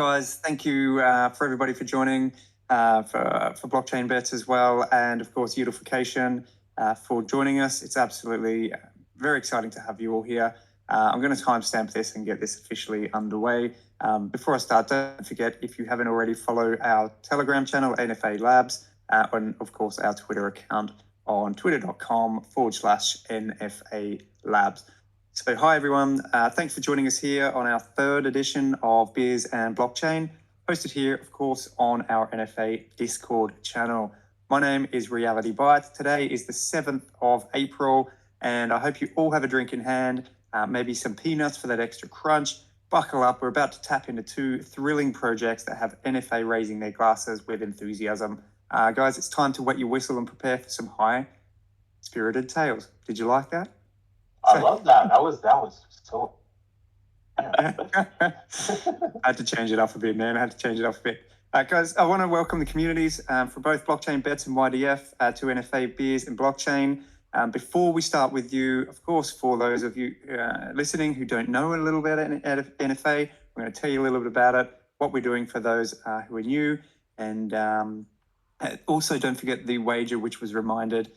Guys, thank you for everybody for joining, for Blockchain Bets as well, and of course Yieldification for joining us. It's absolutely very exciting to have you all here. I'm going to timestamp this and get this officially underway. Before I start, don't forget, if you haven't already, follow our Telegram channel, NFA Labs, and of course our Twitter account on twitter.com/NFA Labs. So hi everyone, thanks for joining us here on our third edition of Beers and Blockchain, hosted here of course on our NFA Discord channel. My name is Reality Bytes. Today is the 7th of April and I hope you all have a drink in hand, maybe some peanuts for that extra crunch. Buckle up, we're about to tap into two thrilling projects that have NFA raising their glasses with enthusiasm. Guys, it's time to wet your whistle and prepare for some high-spirited tales. Did you like that? I love that. That was so. Yeah. I had to change it up a bit, man. Guys, I want to welcome the communities for both Blockchain Bets and YDF to NFA Beers and Blockchain. Before we start with you, of course, for those of you listening who don't know a little bit about NFA, we're going to tell you a little bit about it, what we're doing for those who are new, and also don't forget the wager, which was reminded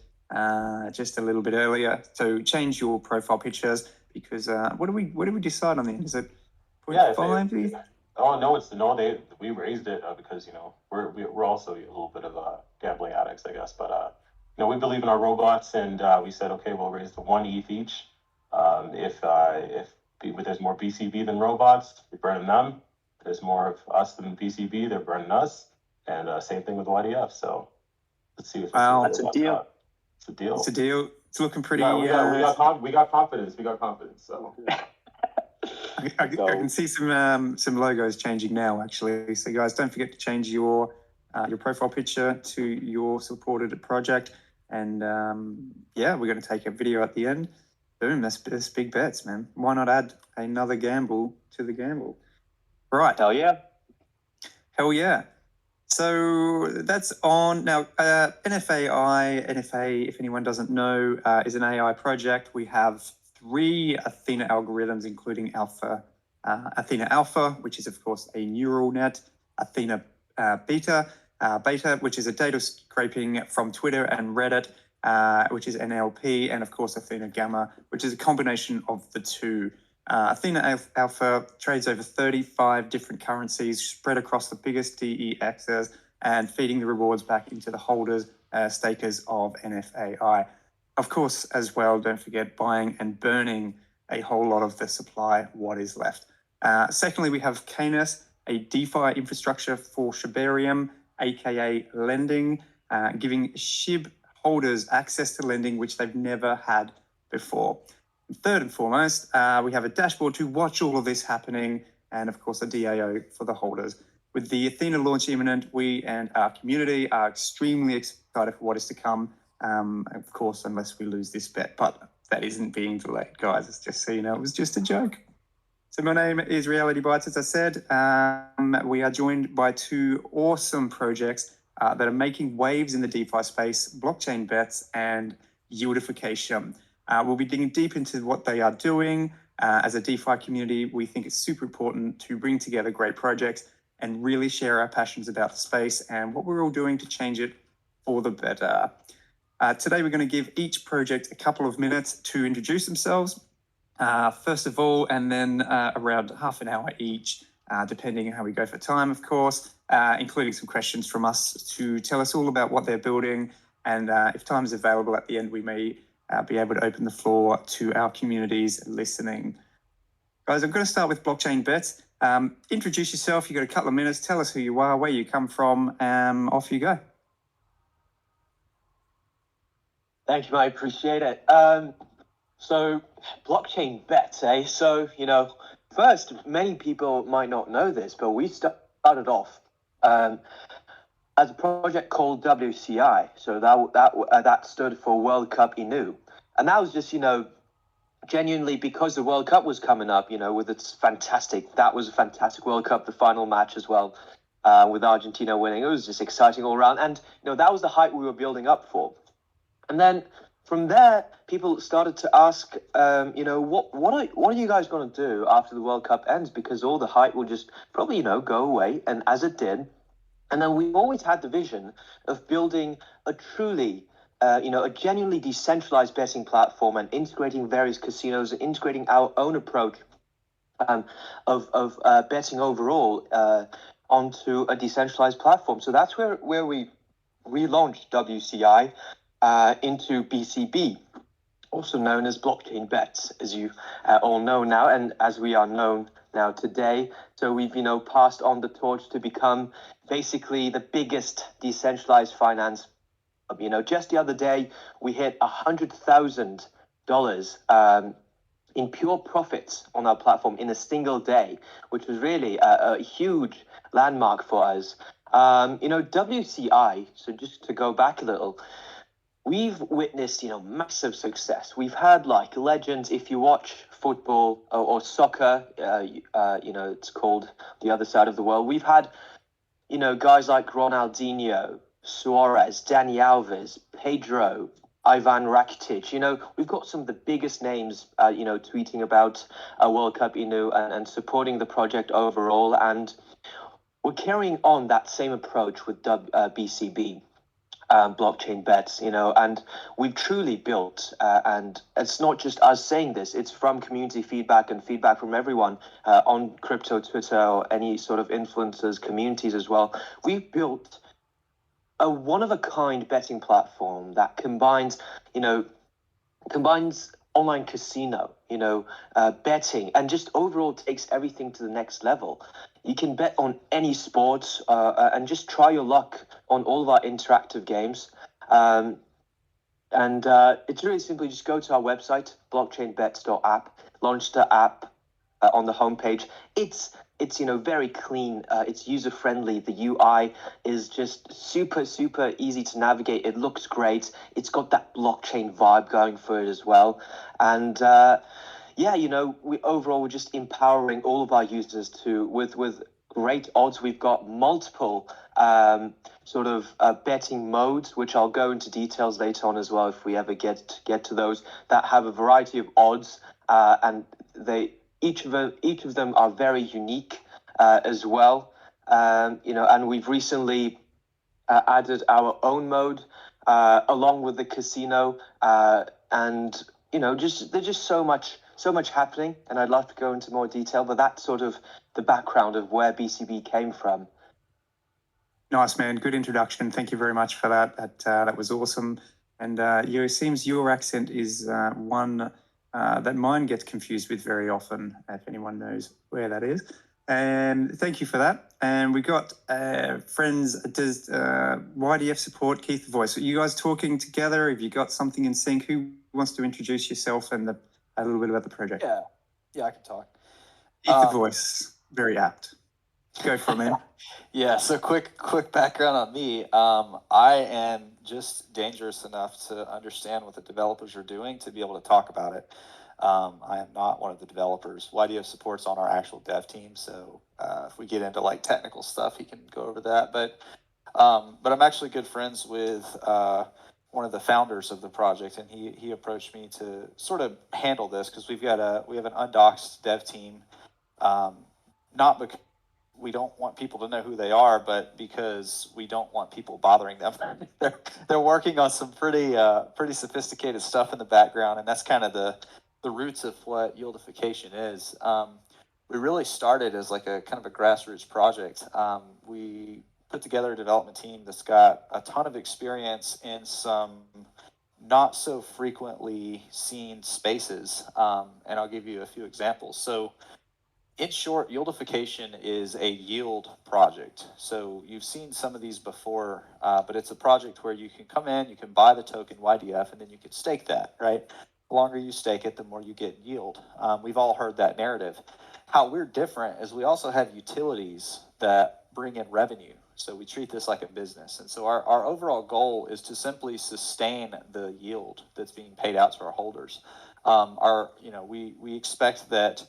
just a little bit earlier. So change your profile pictures because what do we decide on the end? Is it 0.5? Oh no, we raised it because we're also a little bit of gambling addicts, I guess. But we believe in our robots, and we said okay, we'll raise the 1 ETH each. If there's more BCB than robots, we're burning them. If there's more of us than BCB, they're burning us. And same thing with YDF. So let's see if that's a deal. It's a deal. It's looking pretty. We got confidence. So I can see some logos changing now, actually. So guys, don't forget to change your profile picture to your supported project. And we're going to take a video at the end. Boom, that's big bets, man. Why not add another gamble to the gamble? Right. Hell yeah. So that's on. Now, NFA, if anyone doesn't know, is an AI project. We have 3 Athena algorithms, including Athena Alpha, which is, of course, a neural net, Athena Beta, which is a data scraping from Twitter and Reddit, which is NLP, and, of course, Athena Gamma, which is a combination of the two. Athena Alpha trades over 35 different currencies spread across the biggest DEXs and feeding the rewards back into the holders, stakers of NFAI. Of course, as well, don't forget buying and burning a whole lot of the supply, what is left. Secondly, we have Canis, a DeFi infrastructure for Shibarium, aka lending, giving SHIB holders access to lending, which they've never had before. Third and foremost, we have a dashboard to watch all of this happening, and of course a DAO for the holders. With the Athena launch imminent, we and our community are extremely excited for what is to come, of course, unless we lose this bet, but that isn't being delayed, guys. It's just so you know, it was just a joke. So my name is Reality Bytes, as I said. We are joined by 2 awesome projects that are making waves in the DeFi space, Blockchain Bets and Yieldification. We'll be digging deep into what they are doing. As a DeFi community, we think it's super important to bring together great projects and really share our passions about the space and what we're all doing to change it for the better. Today, we're going to give each project a couple of minutes to introduce themselves, first of all, and then around half an hour each, depending on how we go for time, of course, including some questions from us to tell us all about what they're building. And if time is available at the end, we may be able to open the floor to our communities listening. Guys, I'm going to start with Blockchain Bets. Introduce yourself. You've got a couple of minutes. Tell us who you are, where you come from. Off you go. Thank you, mate. Appreciate it. So Blockchain Bets, eh? So, first, many people might not know this, but we started off as a project called WCI. So that stood for World Cup Inu. And that was just, genuinely because the World Cup was coming up, with that was a fantastic World Cup, the final match as well, with Argentina winning. It was just exciting all around. And, that was the hype we were building up for. And then from there, people started to ask, what are you guys going to do after the World Cup ends? Because all the hype will just probably, go away. And as it did, and then we've always had the vision of building a truly, a genuinely decentralized betting platform and integrating various casinos and integrating our own approach of betting overall onto a decentralized platform. So that's where we relaunched WCI into BCB, also known as blockchain bets, as you all know now, and as we are known now today. So we've, passed on the torch to become basically the biggest decentralized finance. Just the other day, we hit $100,000 in pure profits on our platform in a single day, which was really a huge landmark for us. WCI, so just to go back a little, we've witnessed, massive success. We've had like legends. If you watch football or soccer, it's called the other side of the world. We've had, guys like Ronaldinho, Suarez, Dani Alves, Pedro, Ivan Rakitic. We've got some of the biggest names, tweeting about a World Cup, and supporting the project overall. And we're carrying on that same approach with BCB. Blockchain bets, and we've truly built, and it's not just us saying this, it's from community feedback and feedback from everyone on crypto Twitter or any sort of influencers communities as well. We've built a one-of-a-kind betting platform that combines online casino, betting, and just overall takes everything to the next level. You can bet on any sports and just try your luck on all of our interactive games. And it's really simply just go to our website, blockchainbets.app, launch the app on the homepage. It's very clean. It's user friendly. The UI is just super, super easy to navigate. It looks great. It's got that blockchain vibe going for it as well. And we're just empowering all of our users with great odds. We've got multiple betting modes, which I'll go into details later on as well if we ever get to those, that have a variety of odds, and each of them are very unique as well. And we've recently added our own mode along with the casino, and there's just so much happening, and I'd love to go into more detail, but that's sort of the background of where BCB came from. Nice, man. Good introduction. Thank you very much for that. That was awesome. And it seems your accent is one that mine gets confused with very often, if anyone knows where that is. And thank you for that. And we got friends, does YDF support Keith the Voice? Are you guys talking together? Have you got something in sync? Who wants to introduce yourself and a little bit about the project? Yeah, I can talk. Keith the Voice, very apt. Go for it, man. Yeah, so quick background on me. I am just dangerous enough to understand what the developers are doing to be able to talk about it. I am not one of the developers. YDF support's on our actual dev team, so if we get into like technical stuff, he can go over that. But I'm actually good friends with one of the founders of the project, and he approached me to sort of handle this because we have an undoxed dev team, not because we don't want people to know who they are, but because we don't want people bothering them. They're working on some pretty sophisticated stuff in the background, and that's kind of the roots of what Yieldification is. We really started as like a kind of a grassroots project. We put together a development team that's got a ton of experience in some not so frequently seen spaces, and I'll give you a few examples. So in short, Yieldification is a yield project. So you've seen some of these before, but it's a project where you can come in, you can buy the token YDF, and then you can stake that, right? The longer you stake it, the more you get yield. We've all heard that narrative. How we're different is we also have utilities that bring in revenue. So we treat this like a business. And so our overall goal is to simply sustain the yield that's being paid out to our holders. We expect that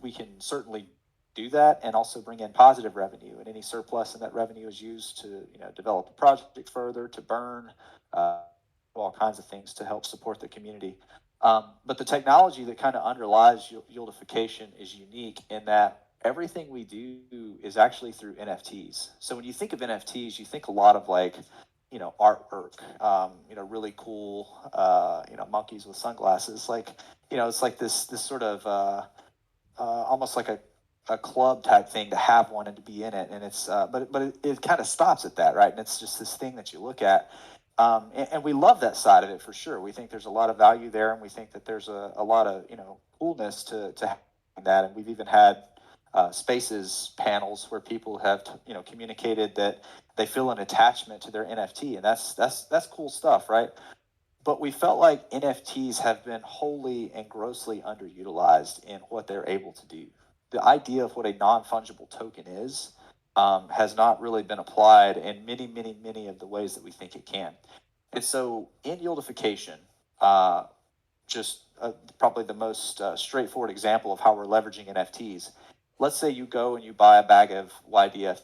we can certainly do that and also bring in positive revenue, and any surplus in that revenue is used to develop the project further, to burn all kinds of things to help support the community. But the technology that kind of underlies Yieldification is unique in that everything we do is actually through NFTs. So when you think of NFTs, you think a lot of like, artwork, really cool, monkeys with sunglasses. Like, it's like this sort of almost like a club type thing to have one and to be in it. And it's, but it kind of stops at that, right? And it's just this thing that you look at. And we love that side of it for sure. We think there's a lot of value there, and we think that there's a lot of coolness to having that. And we've even had spaces panels where people have communicated that they feel an attachment to their NFT, and that's cool stuff, right? But we felt like NFTs have been wholly and grossly underutilized in what they're able to do. The idea of what a non-fungible token is has not really been applied in many of the ways that we think it can. And so in Yieldification, probably the most straightforward example of how we're leveraging NFTs. Let's say you go and you buy a bag of YDF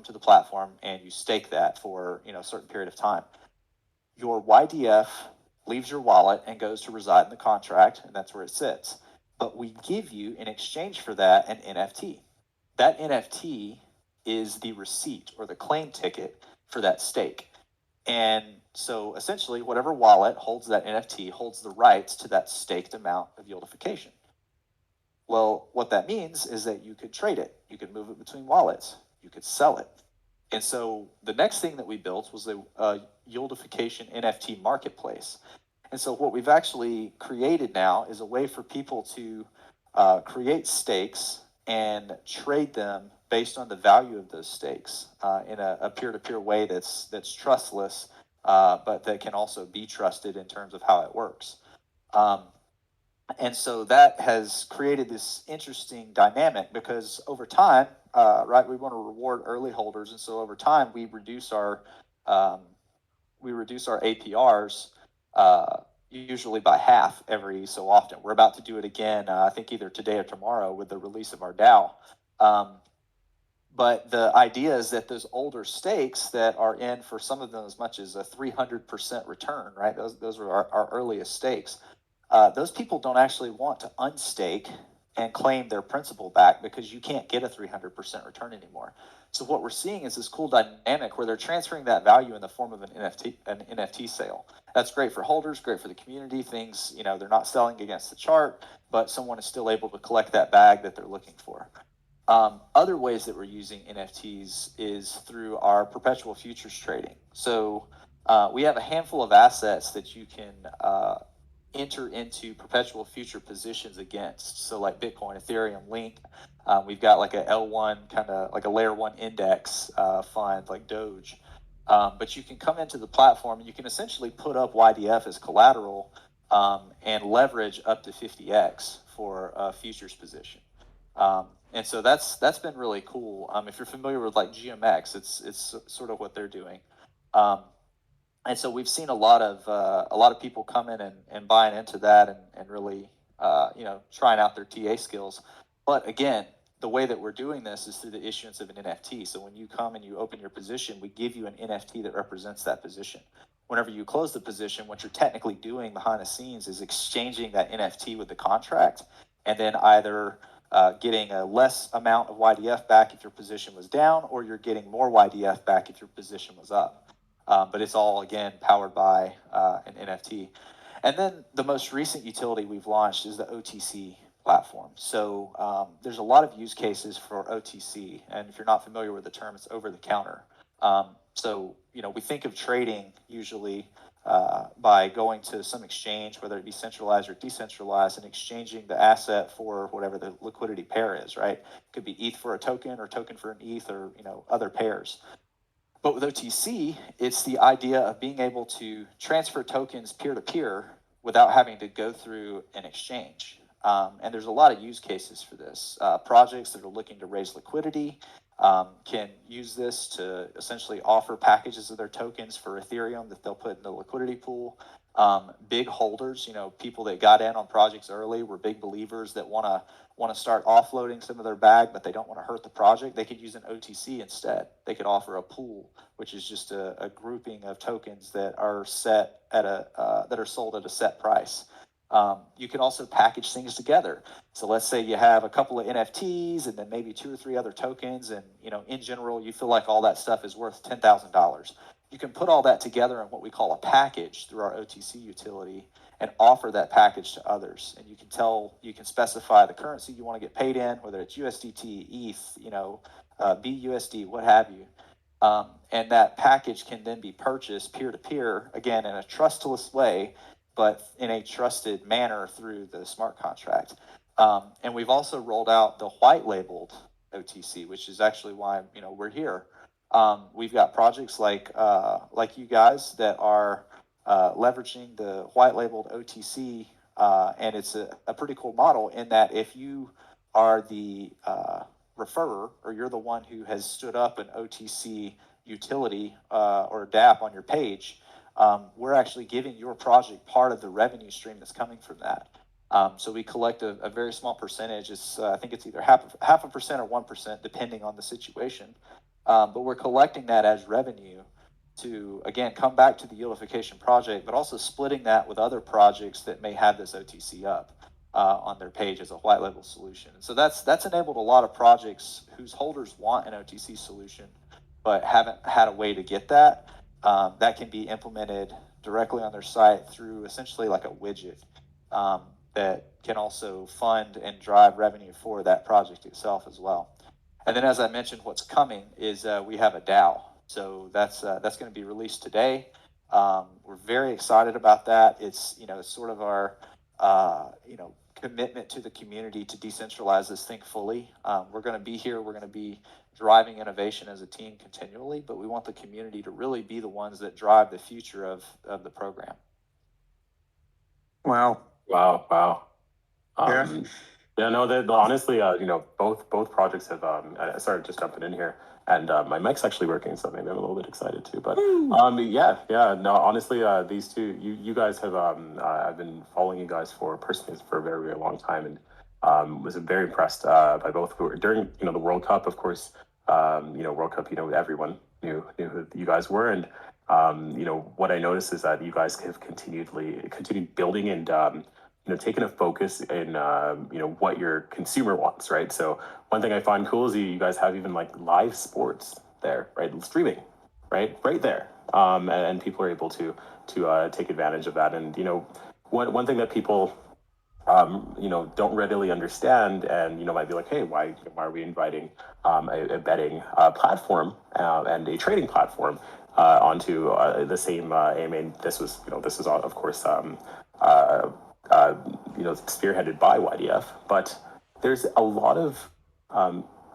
to the platform and you stake that for a certain period of time. Your YDF leaves your wallet and goes to reside in the contract, and that's where it sits. But we give you, in exchange for that, an NFT. That NFT is the receipt or the claim ticket for that stake. And so essentially, whatever wallet holds that NFT holds the rights to that staked amount of Yieldification. Well, what that means is that you could trade it. You could move it between wallets. You could sell it. And so the next thing that we built was a Yieldification NFT marketplace. And so what we've actually created now is a way for people to create stakes and trade them based on the value of those stakes in a peer-to-peer way that's trustless, but that can also be trusted in terms of how it works. And so that has created this interesting dynamic because over time, right, we want to reward early holders, and so over time we reduce our APRs usually by half every so often. We're about to do it again, I think either today or tomorrow with the release of our DAO. But the idea is that those older stakes that are in for some of them as much as a 300% return, right? Those are our earliest stakes. Those people don't actually want to unstake and claim their principal back because you can't get a 300% return anymore. So what we're seeing is this cool dynamic where they're transferring that value in the form of an NFT sale. That's great for holders, great for the community. Things, they're not selling against the chart, but someone is still able to collect that bag that they're looking for. Other ways that we're using NFTs is through our perpetual futures trading. So we have a handful of assets that you can enter into perpetual future positions against. So like Bitcoin, Ethereum, Link. We've got like a L1 kind of like a layer 1 index fund like Doge. But you can come into the platform and you can essentially put up YDF as collateral and leverage up to 50x for a futures position. And so that's been really cool. If you're familiar with like GMX, it's sort of what they're doing. And so we've seen a lot of people come in and buying into that and really trying out their TA skills. But again, the way that we're doing this is through the issuance of an NFT. So when you come and you open your position, we give you an NFT that represents that position. Whenever you close the position, what you're technically doing behind the scenes is exchanging that NFT with the contract, and then either getting a less amount of YDF back if your position was down, or you're getting more YDF back if your position was up. But it's all, again, powered by an NFT. And then the most recent utility we've launched is the OTC platform. So there's a lot of use cases for OTC. And if you're not familiar with the term, it's over the counter. So we think of trading usually by going to some exchange, whether it be centralized or decentralized, and exchanging the asset for whatever the liquidity pair is, right? It could be ETH for a token or token for an ETH or other pairs. But with OTC, it's the idea of being able to transfer tokens peer-to-peer without having to go through an exchange. And there's a lot of use cases for this. Projects that are looking to raise liquidity can use this to essentially offer packages of their tokens for Ethereum that they'll put in the liquidity pool. Big holders, people that got in on projects early were big believers that want to start offloading some of their bag, but they don't want to hurt the project. They could use an OTC instead. They could offer a pool, which is just a grouping of tokens that are set at that are sold at a set price. You can also package things together. So let's say you have a couple of NFTs and then maybe 2 or 3 other tokens, and in general you feel like all that stuff is worth $10,000. You can put all that together in what we call a package through our OTC utility and offer that package to others. And you can specify the currency you want to get paid in, whether it's USDT, ETH, BUSD, what have you. And that package can then be purchased peer-to-peer, again, in a trustless way, but in a trusted manner through the smart contract. And we've also rolled out the white labeled OTC, which is actually why, we're here. We've got projects like you guys that are leveraging the white labeled OTC, and it's a pretty cool model in that if you are the referrer, or you're the one who has stood up an OTC utility or DApp on your page, we're actually giving your project part of the revenue stream that's coming from that. So we collect a very small percentage. I think it's either half a percent or 1%, depending on the situation. But we're collecting that as revenue to, again, come back to the Yieldification project, but also splitting that with other projects that may have this OTC up on their page as a white label solution. And so that's enabled a lot of projects whose holders want an OTC solution, but haven't had a way to get that. That can be implemented directly on their site through essentially like a widget that can also fund and drive revenue for that project itself as well. And then, as I mentioned, what's coming is we have a DAO. So that's going to be released today. We're very excited about that. It's sort of our commitment to the community to decentralize this thing fully. We're going to be here. We're going to be driving innovation as a team continually, but we want the community to really be the ones that drive the future of the program. Wow. Wow. Yeah. Yeah, no, honestly, both projects have, sorry, just jumping in here, and my mic's actually working, so maybe I'm a little bit excited too, but, no, honestly, these two, you guys have, I've been following you guys personally for a very, very long time, and was very impressed by both during, the World Cup, of course. World Cup, everyone knew who you guys were, and, what I noticed is that you guys have continued building and, taking a focus in, what your consumer wants, right? So one thing I find cool is you guys have even like live sports there, right? Streaming, right there. And people are able to take advantage of that. And, one thing that people, don't readily understand and, might be like, hey, why are we inviting a betting platform and a trading platform onto the same AMA? This is, of course, spearheaded by YDF, but there's a lot of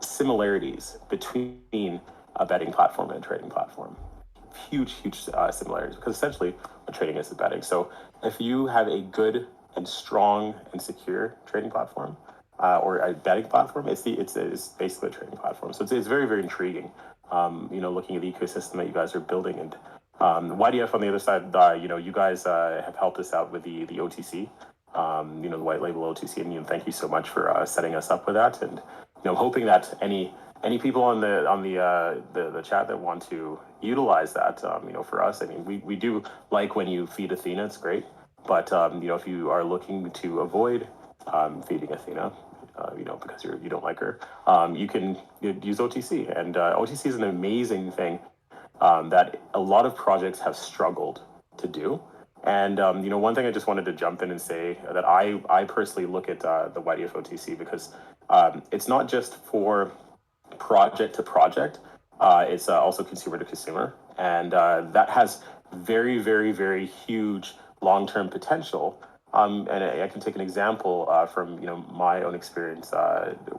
similarities between a betting platform and a trading platform. Huge similarities, because essentially what trading is betting. So if you have a good and strong and secure trading platform or a betting platform, it's basically a trading platform. So it's very, very intriguing. Looking at the ecosystem that you guys are building, and YDF on the other side, you guys have helped us out with the OTC, the white label OTC, and thank you so much for setting us up with that. And hoping that any people on the chat that want to utilize that, for us, I mean, we do like when you feed Athena, it's great, but if you are looking to avoid feeding Athena, because you don't like her, you can use OTC, and OTC is an amazing thing that a lot of projects have struggled to do. And, one thing I just wanted to jump in and say that I personally look at the YDF OTC because it's not just for project to project, it's also consumer to consumer. And that has very, very, very huge long-term potential. And I can take an example from, my own experience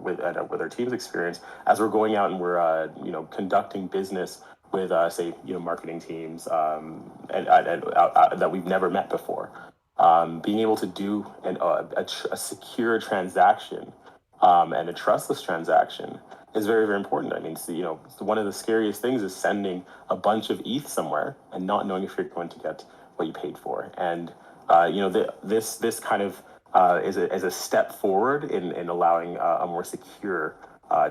with our team's experience as we're going out and we're, conducting business with, say, marketing teams that we've never met before. Being able to do a secure transaction and a trustless transaction is very, very important. I mean, one of the scariest things is sending a bunch of ETH somewhere and not knowing if you're going to get what you paid for. And this kind of is a step forward in allowing a more secure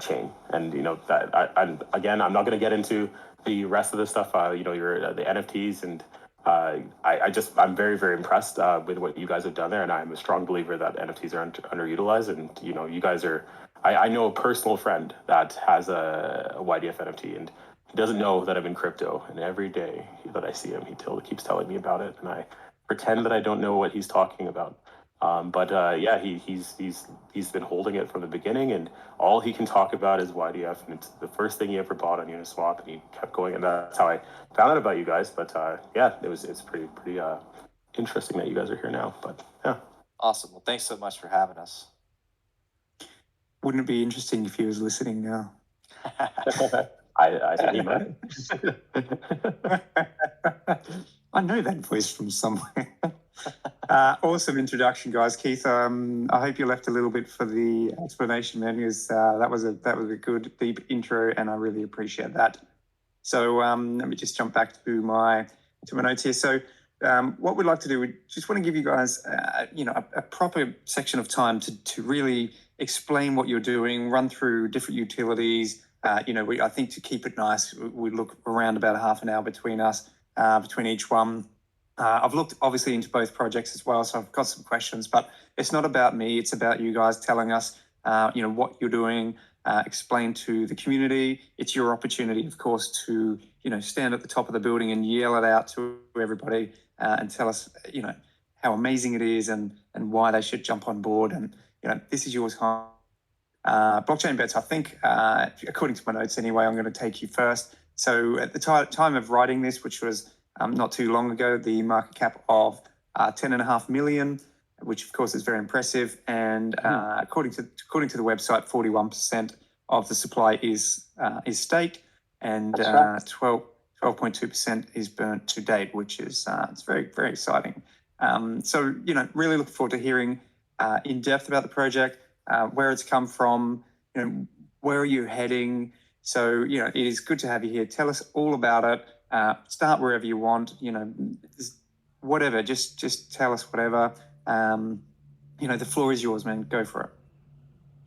chain. And I'm not going to get into the rest of the stuff. The NFTs, and I'm very, very impressed with what you guys have done there, and I'm a strong believer that NFTs are underutilized. And you guys are. I know a personal friend that has a YDF NFT, and he doesn't know that I'm in crypto. And every day that I see him, he keeps telling me about it, and I pretend that I don't know what he's talking about. He's been holding it from the beginning, and all he can talk about is YDF, and it's the first thing he ever bought on Uniswap, and he kept going, and that's how I found out about you guys. But it's pretty interesting that you guys are here now. But yeah, Awesome. Well, thanks so much for having us. Wouldn't it be interesting if he was listening now? I think he might. I know that voice from somewhere. Awesome introduction, guys. Keith, I hope you left a little bit for the explanation, man, because that was a good, deep intro, and I really appreciate that. So let me just jump back to my notes here. So what we'd like to do, we just want to give you guys, a proper section of time to really explain what you're doing, run through different utilities. I think to keep it nice, we look around about half an hour between us, between each one. I've looked obviously into both projects as well, so I've got some questions, but it's not about me. It's about you guys telling us, what you're doing, explain to the community. It's your opportunity, of course, to, stand at the top of the building and yell it out to everybody and tell us, how amazing it is and why they should jump on board. And, this is your time. Blockchain Bets, I think, according to my notes anyway, I'm going to take you first. So at the time of writing this, which was not too long ago, the market cap of 10.5 million, which of course is very impressive. And according to the website, 41% of the supply is staked, and 12.2% is burnt to date, which is it's very, very exciting. So really look forward to hearing in depth about the project, where it's come from, where are you heading. So it is good to have you here. Tell us all about it. Start wherever you want, whatever, just tell us whatever. The floor is yours, man. Go for it.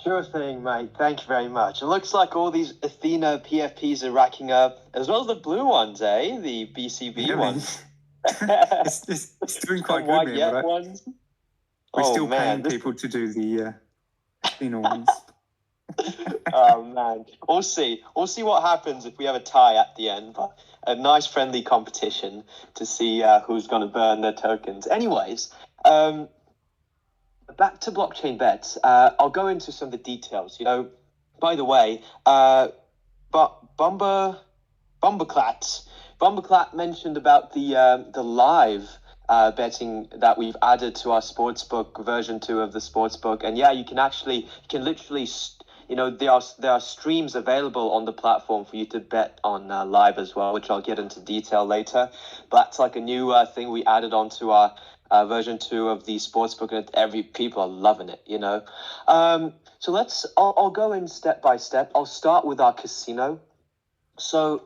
Sure thing, mate. Thank you very much. It looks like all these Athena PFPs are racking up, as well as the blue ones, eh? The BCB ones. it's doing quite good, man. Right? Ones. We're still paying people to do the Athena ones. Oh man, we'll see what happens if we have a tie at the end, but a nice friendly competition to see who's going to burn their tokens. Anyways, back to Blockchain Bets. I'll go into some of the details. By the way, but Bumberclat mentioned about the live betting that we've added to our sportsbook version 2 of the sportsbook. And yeah, you can literally there are streams available on the platform for you to bet on live as well, which I'll get into detail later. But that's like a new thing we added onto our version 2 of the sportsbook, and people are loving it, So I'll go in step by step. I'll start with our casino. So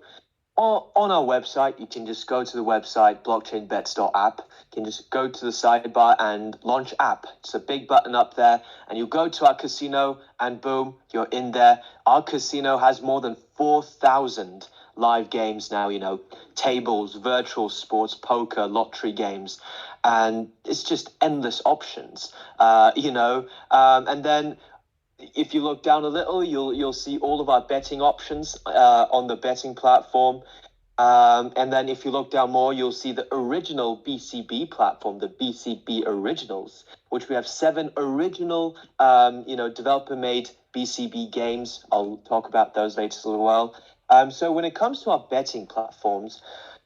on our website, you can just go to the website, blockchainbets.app. You can just go to the sidebar and launch app. It's a big button up there, and you go to our casino, and boom, you're in there. Our casino has more than 4,000 live games now, tables, virtual sports, poker, lottery games, and it's just endless options, and then if you look down a little, you'll see all of our betting options on the betting platform. And then if you look down more, you'll see the original BCB platform, the BCB Originals, which we have 7 original, developer-made BCB games. I'll talk about those later as well. So when it comes to our betting platforms,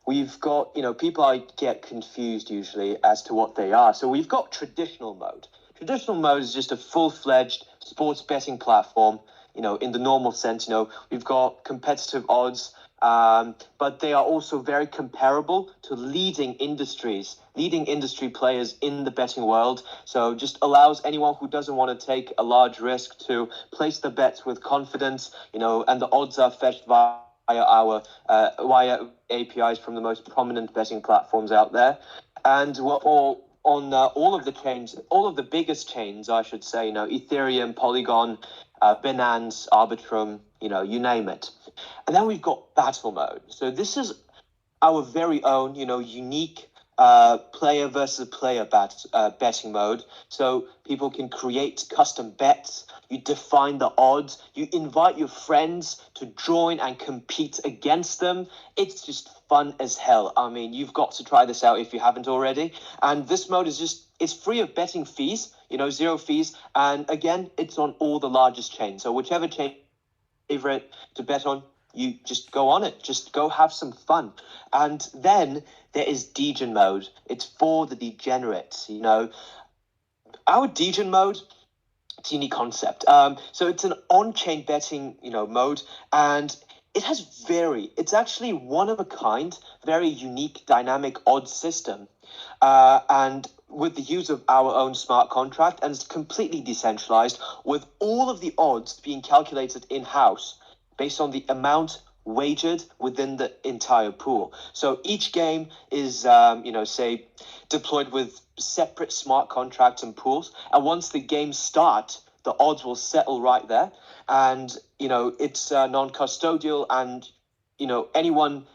we've got, people get confused usually as to what they are. So we've got traditional mode. Traditional mode is just a full-fledged sports betting platform, in the normal sense. We've got competitive odds, but they are also very comparable to leading industry players in the betting world. So just allows anyone who doesn't want to take a large risk to place the bets with confidence, and the odds are fetched via our via APIs from the most prominent betting platforms out there, and we're all on all of the chains, all of the biggest chains, I should say. Ethereum, Polygon, Binance, Arbitrum, you name it. And then we've got battle mode. So this is our very own, unique player versus player betting mode. So people can create custom bets. You define the odds. You invite your friends to join and compete against them. It's just fun as hell. I mean, you've got to try this out if you haven't already. And this mode is it's free of betting fees, 0 fees. And again, it's on all the largest chains. So whichever chain favorite to bet on, you just go on it. Just go have some fun. And then there is Degen mode. It's for the degenerates, Our Degen mode, it's a unique concept. So it's an on-chain betting, mode, and it's actually one of a kind, very unique dynamic odds system. And with the use of our own smart contract, and it's completely decentralized, with all of the odds being calculated in-house based on the amount wagered within the entire pool. So each game is, say, deployed with separate smart contracts and pools. And once the games start, the odds will settle right there. And, it's non-custodial, and, anyone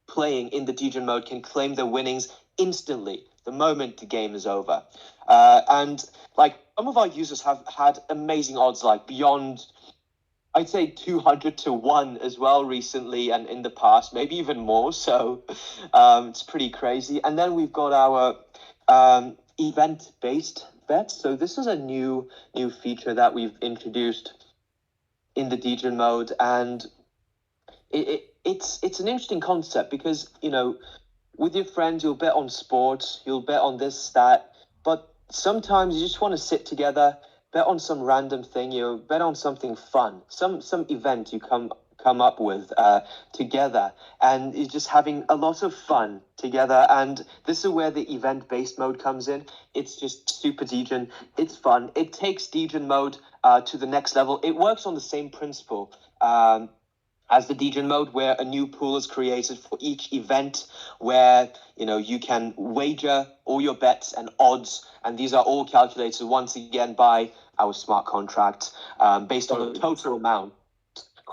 playing in the Degen mode can claim their winnings instantly the moment the game is over. And some of our users have had amazing odds, beyond, I'd say 200 to 1 as well recently, and in the past, maybe even more. So it's pretty crazy. And then we've got our event-based bets. So this is a new feature that we've introduced in the Degen mode, and it's an interesting concept because with your friends you'll bet on sports, you'll bet on this stat, but sometimes you just want to sit together, bet on some random thing, bet on something fun, some event you come up with together, and you're just having a lot of fun together. And this is where the event-based mode comes in. It's just super Degen. It's fun. It takes Degen mode to the next level. It works on the same principle as the Degen mode, where a new pool is created for each event, where you can wager all your bets and odds, and these are all calculated once again by our smart contract based on the total amount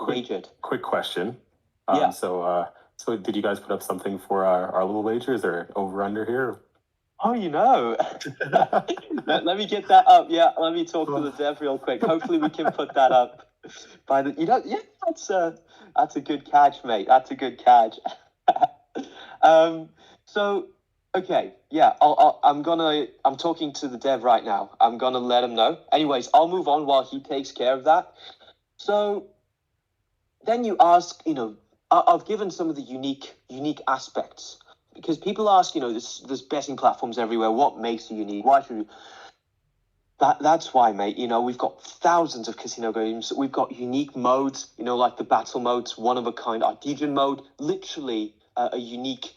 wagered. Quick question. Yeah. So did you guys put up something for our little wagers, or over under here? Oh, let me get that up. Yeah, let me talk to the dev real quick. Hopefully we can put that up by the. That's a good catch, mate. That's a good catch. So okay, yeah, I'm talking to the dev right now. I'm gonna let him know. Anyways, I'll move on while he takes care of that. So then you ask, I've given some of the unique aspects, because people ask, there's betting platforms everywhere. What makes you unique? Why should you? That's why, mate. We've got thousands of casino games. We've got unique modes, like the battle modes, one of a kind. Our Degen mode, literally a unique,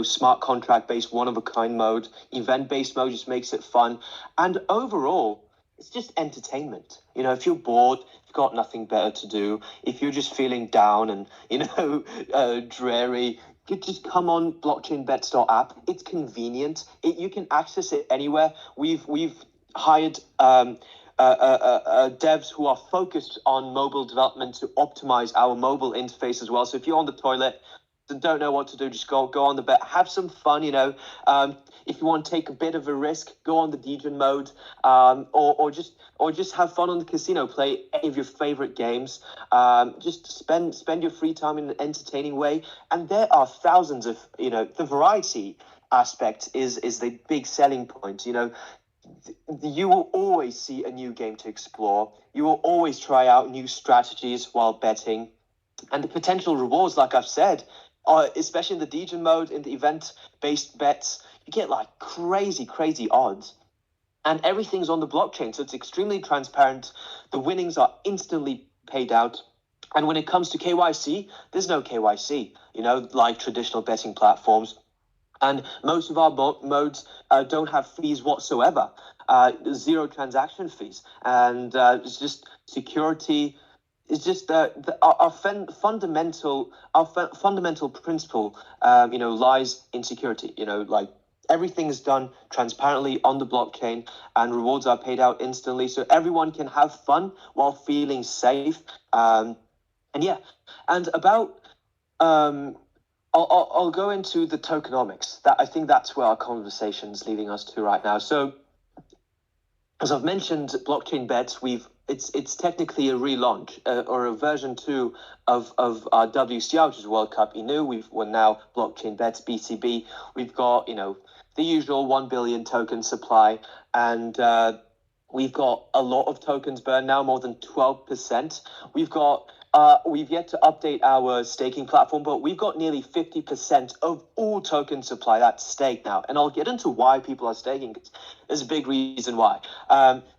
smart contract based, one of a kind mode. Event based mode just makes it fun, and overall, it's just entertainment. If you're bored, you've got nothing better to do. If you're just feeling down and dreary, you just come on blockchainbets.app. It's convenient. You can access it anywhere. We've hired devs who are focused on mobile development to optimize our mobile interface as well. So if you're on the toilet and don't know what to do, just go on the bet, have some fun. If you want to take a bit of a risk, go on the Degen mode, or just have fun on the casino. Play any of your favorite games. Just spend your free time in an entertaining way. And there are thousands of the variety aspect is the big selling point. You will always see a new game to explore. You will always try out new strategies while betting, and the potential rewards, like I've said, especially in the Degen mode, in the event-based bets, you get crazy odds, and everything's on the blockchain, so it's extremely transparent. The winnings are instantly paid out. And when it comes to KYC, there's no KYC, like traditional betting platforms. And most of our modes don't have fees whatsoever, 0 transaction fees. And it's just security. it's just fundamental fundamental principle, lies in security. Like everything is done transparently on the blockchain, and rewards are paid out instantly, so everyone can have fun while feeling safe. And yeah, and about I'll go into the tokenomics. That I think that's where our conversation's leading us to right now. So, as I've mentioned, blockchain bets. It's technically a relaunch or a version 2 of our WCR, which is World Cup Inu. We're now blockchain bets BCB. We've got the usual 1 billion token supply, and we've got a lot of tokens burned now, more than 12%. We've yet to update our staking platform, but we've got nearly 50% of all token supply that's staked now. And I'll get into why people are staking. There's a big reason why.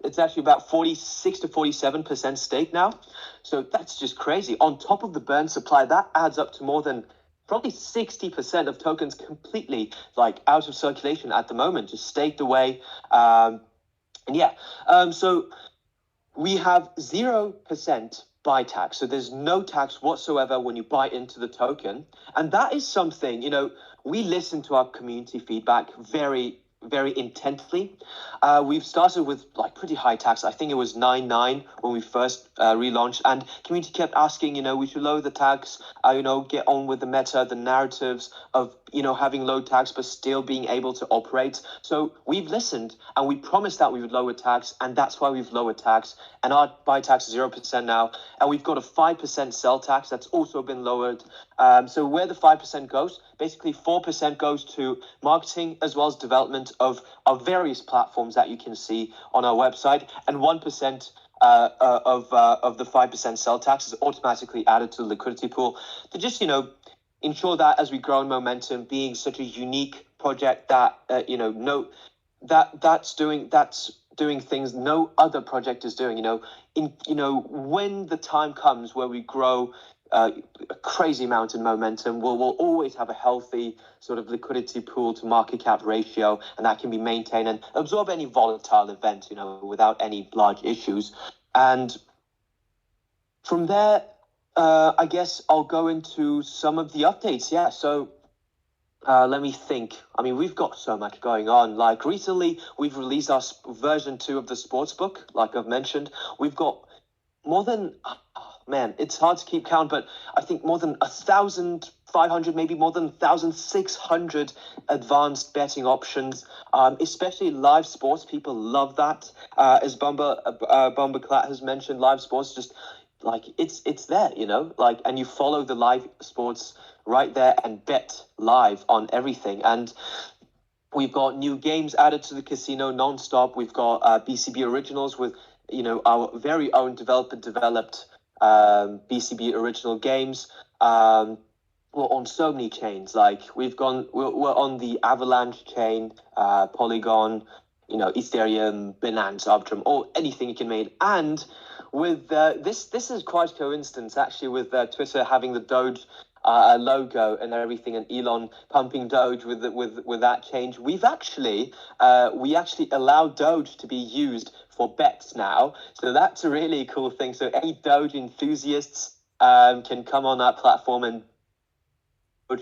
It's actually about 46 to 47% stake now. So that's just crazy. On top of the burn supply, that adds up to more than probably 60% of tokens completely out of circulation at the moment, just staked away. So we have 0% buy tax. So there's no tax whatsoever when you buy into the token. And that is something, we listen to our community feedback very, very intently. We've started with pretty high tax. I think it was 9.9 when we first relaunched, and community kept asking, we should lower the tax, get on with the meta, the narratives of, having low tax, but still being able to operate. So we've listened and we promised that we would lower tax, and that's why we've lowered tax. And our buy tax is 0% now. And we've got a 5% sell tax that's also been lowered. So where the 5% goes, basically 4% goes to marketing as well as development of various platforms that you can see on our website, and 1% of the 5% sell tax is automatically added to the liquidity pool to just ensure that as we grow in momentum, being such a unique project that that's doing things no other project is doing. When the time comes where we grow a crazy amount in momentum, we'll always have a healthy sort of liquidity pool to market cap ratio, and that can be maintained and absorb any volatile event, without any large issues. And from there, I guess I'll go into some of the updates. Yeah, so let me think. I mean, we've got so much going on. Like recently, we've released our version 2 of the sportsbook, like I've mentioned. We've got more than, it's hard to keep count, but I think more than 1,500, maybe more than 1,600 advanced betting options, especially live sports. People love that. As Bomberclat has mentioned, live sports just it's there, and you follow the live sports right there and bet live on everything. And we've got new games added to the casino non-stop. We've got BCB Originals with our very own developed BCB original games. We're on so many chains. We're on the Avalanche chain, Polygon, Ethereum, Binance, Arbitrum, or anything you can make. And with this is quite a coincidence actually, with Twitter having the Doge logo and everything, and Elon pumping Doge with that change. We actually allow Doge to be used for bets now, so that's a really cool thing. So any Doge enthusiasts can come on that platform and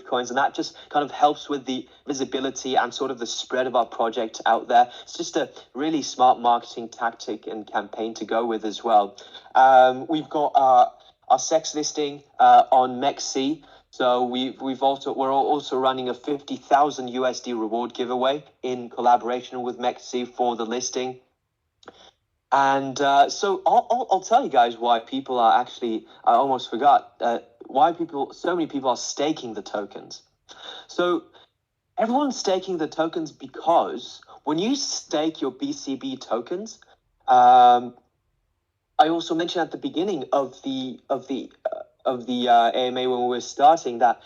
coins, and that just kind of helps with the visibility and sort of the spread of our project out there. It's just a really smart marketing tactic and campaign to go with as well. We've got our sex listing on MEXC. So we're also running a 50,000 USD reward giveaway in collaboration with MEXC for the listing. And so I'll tell you guys why people are actually, I almost forgot, why so many people are staking the tokens. So everyone's staking the tokens because when you stake your BCB tokens, I also mentioned at the beginning of the AMA when we were starting that,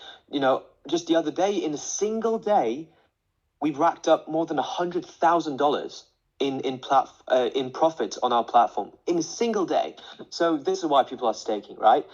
just the other day, in a single day, we've racked up more than $100,000 in profit on our platform in a single day. So this is why people are staking, right?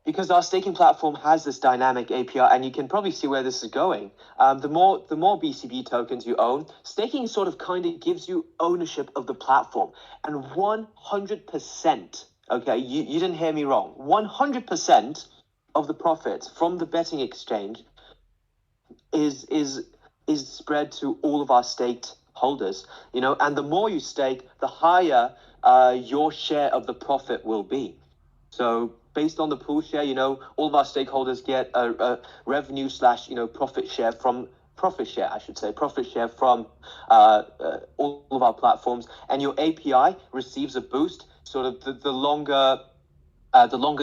Because our staking platform has this dynamic APR, and you can probably see where this is going. The more BCB tokens you own, staking sort of kind of gives you ownership of the platform, and 100%. Okay, you didn't hear me wrong. 100% of the profits from the betting exchange is spread to all of our staked holders. And the more you stake, the higher your share of the profit will be. So based on the pool share, all of our stakeholders get a revenue slash profit share from profit share from all of our platforms, and your API receives a boost sort of the longer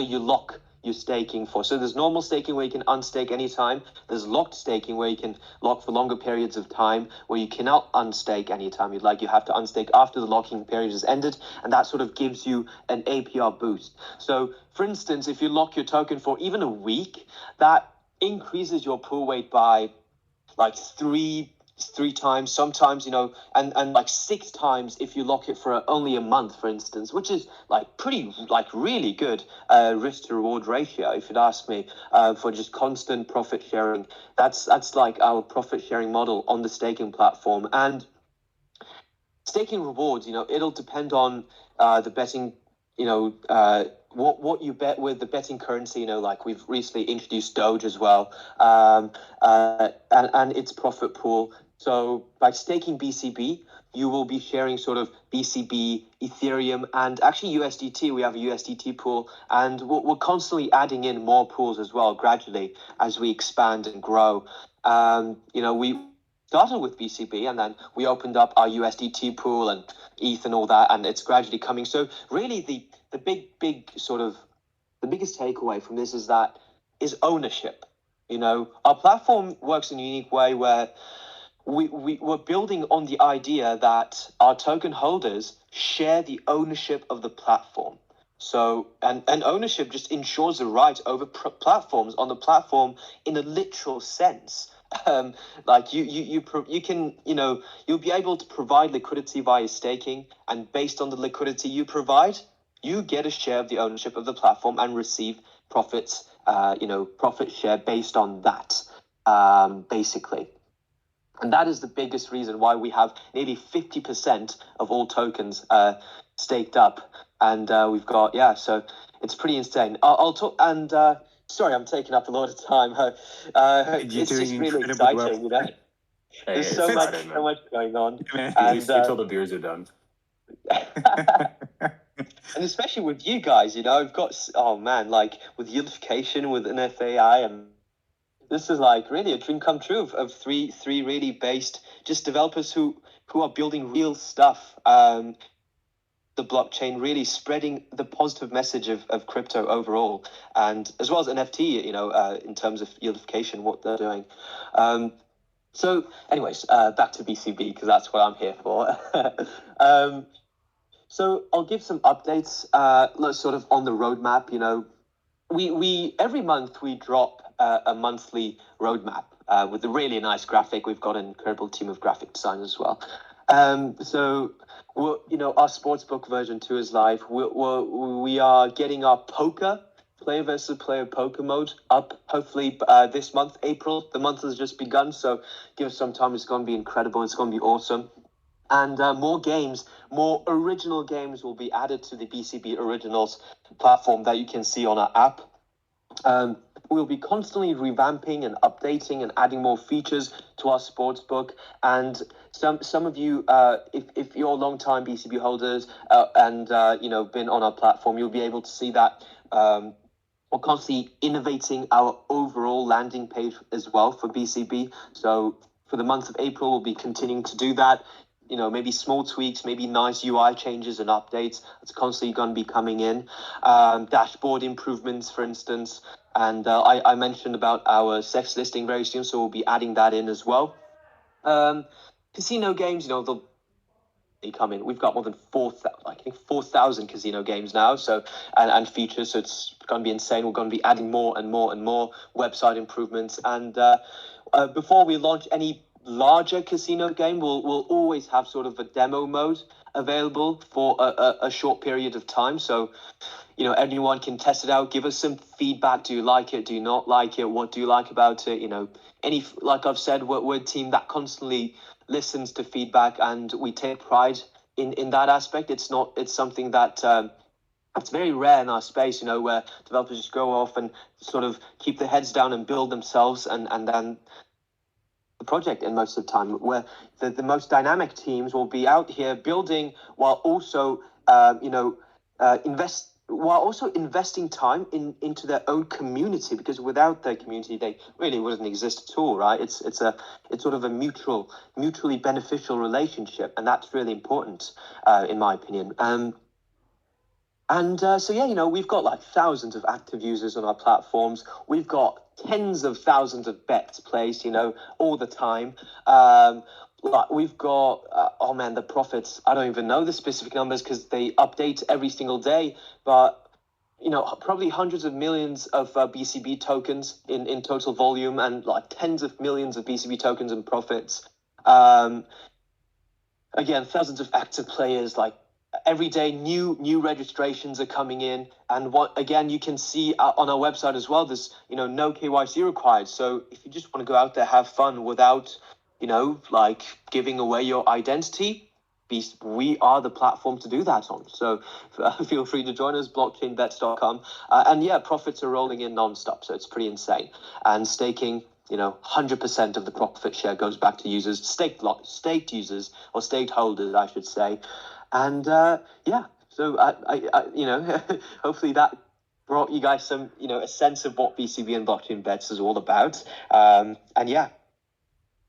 you lock your staking for. So there's normal staking where you can unstake anytime. There's locked staking where you can lock for longer periods of time, where you cannot unstake anytime you'd like. You have to unstake after the locking period has ended, and that sort of gives you an APR boost. So for instance, if you lock your token for even a week, that increases your pool weight by like three times, sometimes, and like 6 times if you lock it for only a month, for instance, which is like pretty, like really good risk to reward ratio, if you'd ask me, for just constant profit sharing. That's like our profit sharing model on the staking platform. And staking rewards, it'll depend on the betting, what you bet with the betting currency. Like we've recently introduced Doge as well, and its profit pool. So by staking BCB, you will be sharing sort of BCB, Ethereum, and actually USDT. We have a USDT pool, and we're constantly adding in more pools as well, gradually as we expand and grow. We started with BCB, and then we opened up our USDT pool and ETH and all that, and it's gradually coming. So really, the big sort of the biggest takeaway from this is ownership. Our platform works in a unique way where we're building on the idea that our token holders share the ownership of the platform. So, and ownership just ensures the right over platforms on the platform in a literal sense. Like you can, you'll be able to provide liquidity via staking, and based on the liquidity you provide, you get a share of the ownership of the platform and receive profits, profit share based on that, basically. And that is the biggest reason why we have nearly 50% of all tokens staked up. And we've got, so it's pretty insane. I'll talk, and sorry, I'm taking up a lot of time. It's just really exciting, There's so much going on. Wait till the beers are done. And especially with you guys, I've got, like with Yieldification, with NFAI, and this is like really a dream come true of three really based just developers who are building real stuff. The blockchain really spreading the positive message of crypto overall, and as well as NFT, in terms of Yieldification, what they're doing. So anyways, back to BCB, because that's what I'm here for. So I'll give some updates, sort of on the roadmap. We every month we drop a monthly roadmap with a really nice graphic. We've got an incredible team of graphic designers as well. So our sportsbook version 2 is live. We are getting our poker player versus player poker mode up hopefully this month, April. The month has just begun, so give us some time. It's going to be incredible. It's going to be awesome. And more original games will be added to the BCB Originals platform that you can see on our app. We'll be constantly revamping and updating and adding more features to our sportsbook. And some of you, if you're long-time BCB holders and been on our platform, you'll be able to see that we're constantly innovating our overall landing page as well for BCB. So for the month of April, we'll be continuing to do that. Maybe small tweaks, maybe nice UI changes and updates. It's constantly going to be coming in. Dashboard improvements, for instance. And I mentioned about our sex listing very soon, so we'll be adding that in as well. Casino games, they'll come in. We've got more than 4,000 casino games now, so and features. So it's going to be insane. We're going to be adding more and more and more website improvements. And before we launch any larger casino game, we'll always have sort of a demo mode available for a short period of time. So, anyone can test it out, give us some feedback. Do you like it? Do you not like it? What do you like about it? Like I've said, we're a team that constantly listens to feedback, and we take pride in that aspect. It's something that it's very rare in our space, where developers just go off and sort of keep their heads down and build themselves, and then the project in most of the time, where the most dynamic teams will be out here building while also investing time into their own community, because without their community they really wouldn't exist at all, right? It's sort of a mutually beneficial relationship, and that's really important in my opinion. So yeah, we've got like thousands of active users on our platforms. We've got tens of thousands of bets placed, all the time. Like we've got, oh man, the profits, I don't even know the specific numbers because they update every single day, but probably hundreds of millions of BCB tokens in total volume, and like tens of millions of BCB tokens in profits. Again, thousands of active players, like every day new registrations are coming in, and what again you can see on our website as well, there's no KYC required. So if you just want to go out there, have fun without like giving away your identity, we are the platform to do that on. So feel free to join us, blockchainbets.com. And yeah, profits are rolling in nonstop, so it's pretty insane. And staking, 100% of the profit share goes back to users, staked users, or staked holders, I should say. And yeah, so I hopefully that brought you guys some, a sense of what BCB and blockchain bets is all about. And yeah.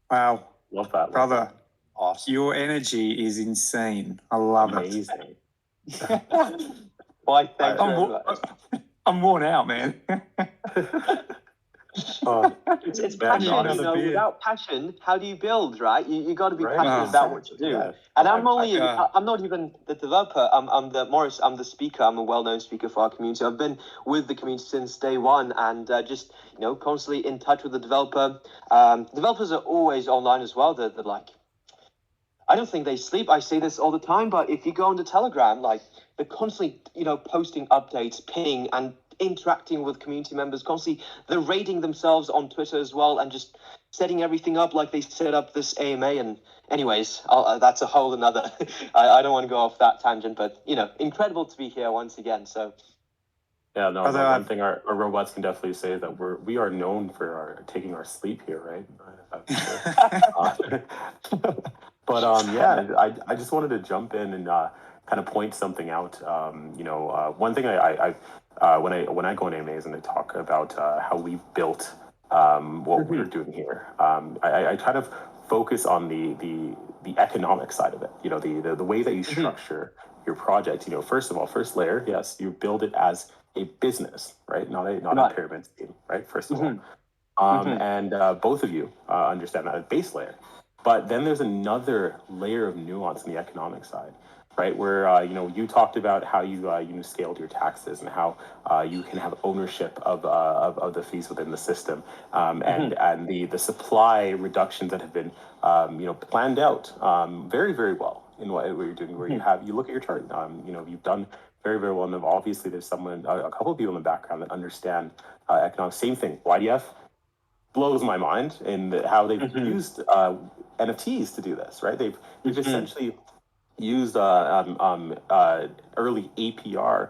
Wow. Love that. Brother, Awesome. your energy is insane. I love Amazing. Why, thank it. you very much. I'm worn out, man. It's Man, passion, honestly, beer. without passion, how do you build, right? You got to be Right. passionate about what you do. Yeah. And I'm I'm not even the developer. I'm the speaker. I'm a well-known speaker for our community. I've been with the community since day one, and just constantly in touch with the developer. Developers are always online as well. They're like, I don't think they sleep. I say this all the time, but if you go onto Telegram, like they're constantly posting updates, pinning, and interacting with community members constantly. They're rating themselves on Twitter as well, and just setting everything up like they set up this AMA. And anyways, that's a whole another. I don't want to go off that tangent, but incredible to be here once again. So Yeah, no, Although one thing our robots can definitely say is that we are known for taking our sleep here, right? But yeah, I just wanted to jump in and kind of point something out. One thing when I go on AMAs and I talk about how we've built what we're doing here, I kind of focus on the economic side of it. The way that you structure your project. First of all, first layer, yes, you build it as a business, right? Not a pyramid scheme, right? First of all, and both of you understand that at base layer. But then there's another layer of nuance on the economic side, right? Where you talked about how you scaled your taxes and how you can have ownership of the fees within the system, and the supply reductions that have been planned out very, very well in what you're doing. Where you look at your chart, you've done very, very well, and obviously there's a couple of people in the background that understand economics. Same thing, YDF blows my mind in how they've used NFTs to do this, right? They've essentially used early APR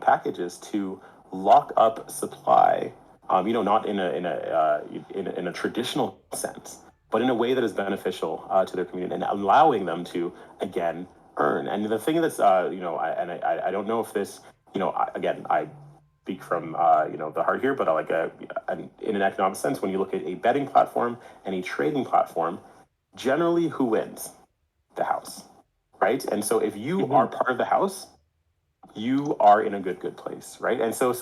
packages to lock up supply, not in a traditional sense, but in a way that is beneficial to their community and allowing them to again earn. And the thing that's I don't know if this, I speak from the heart here, but in an economic sense, when you look at a betting platform and a trading platform, generally who wins? The house, right? And so if you are part of the house, you are in a good place, right? And so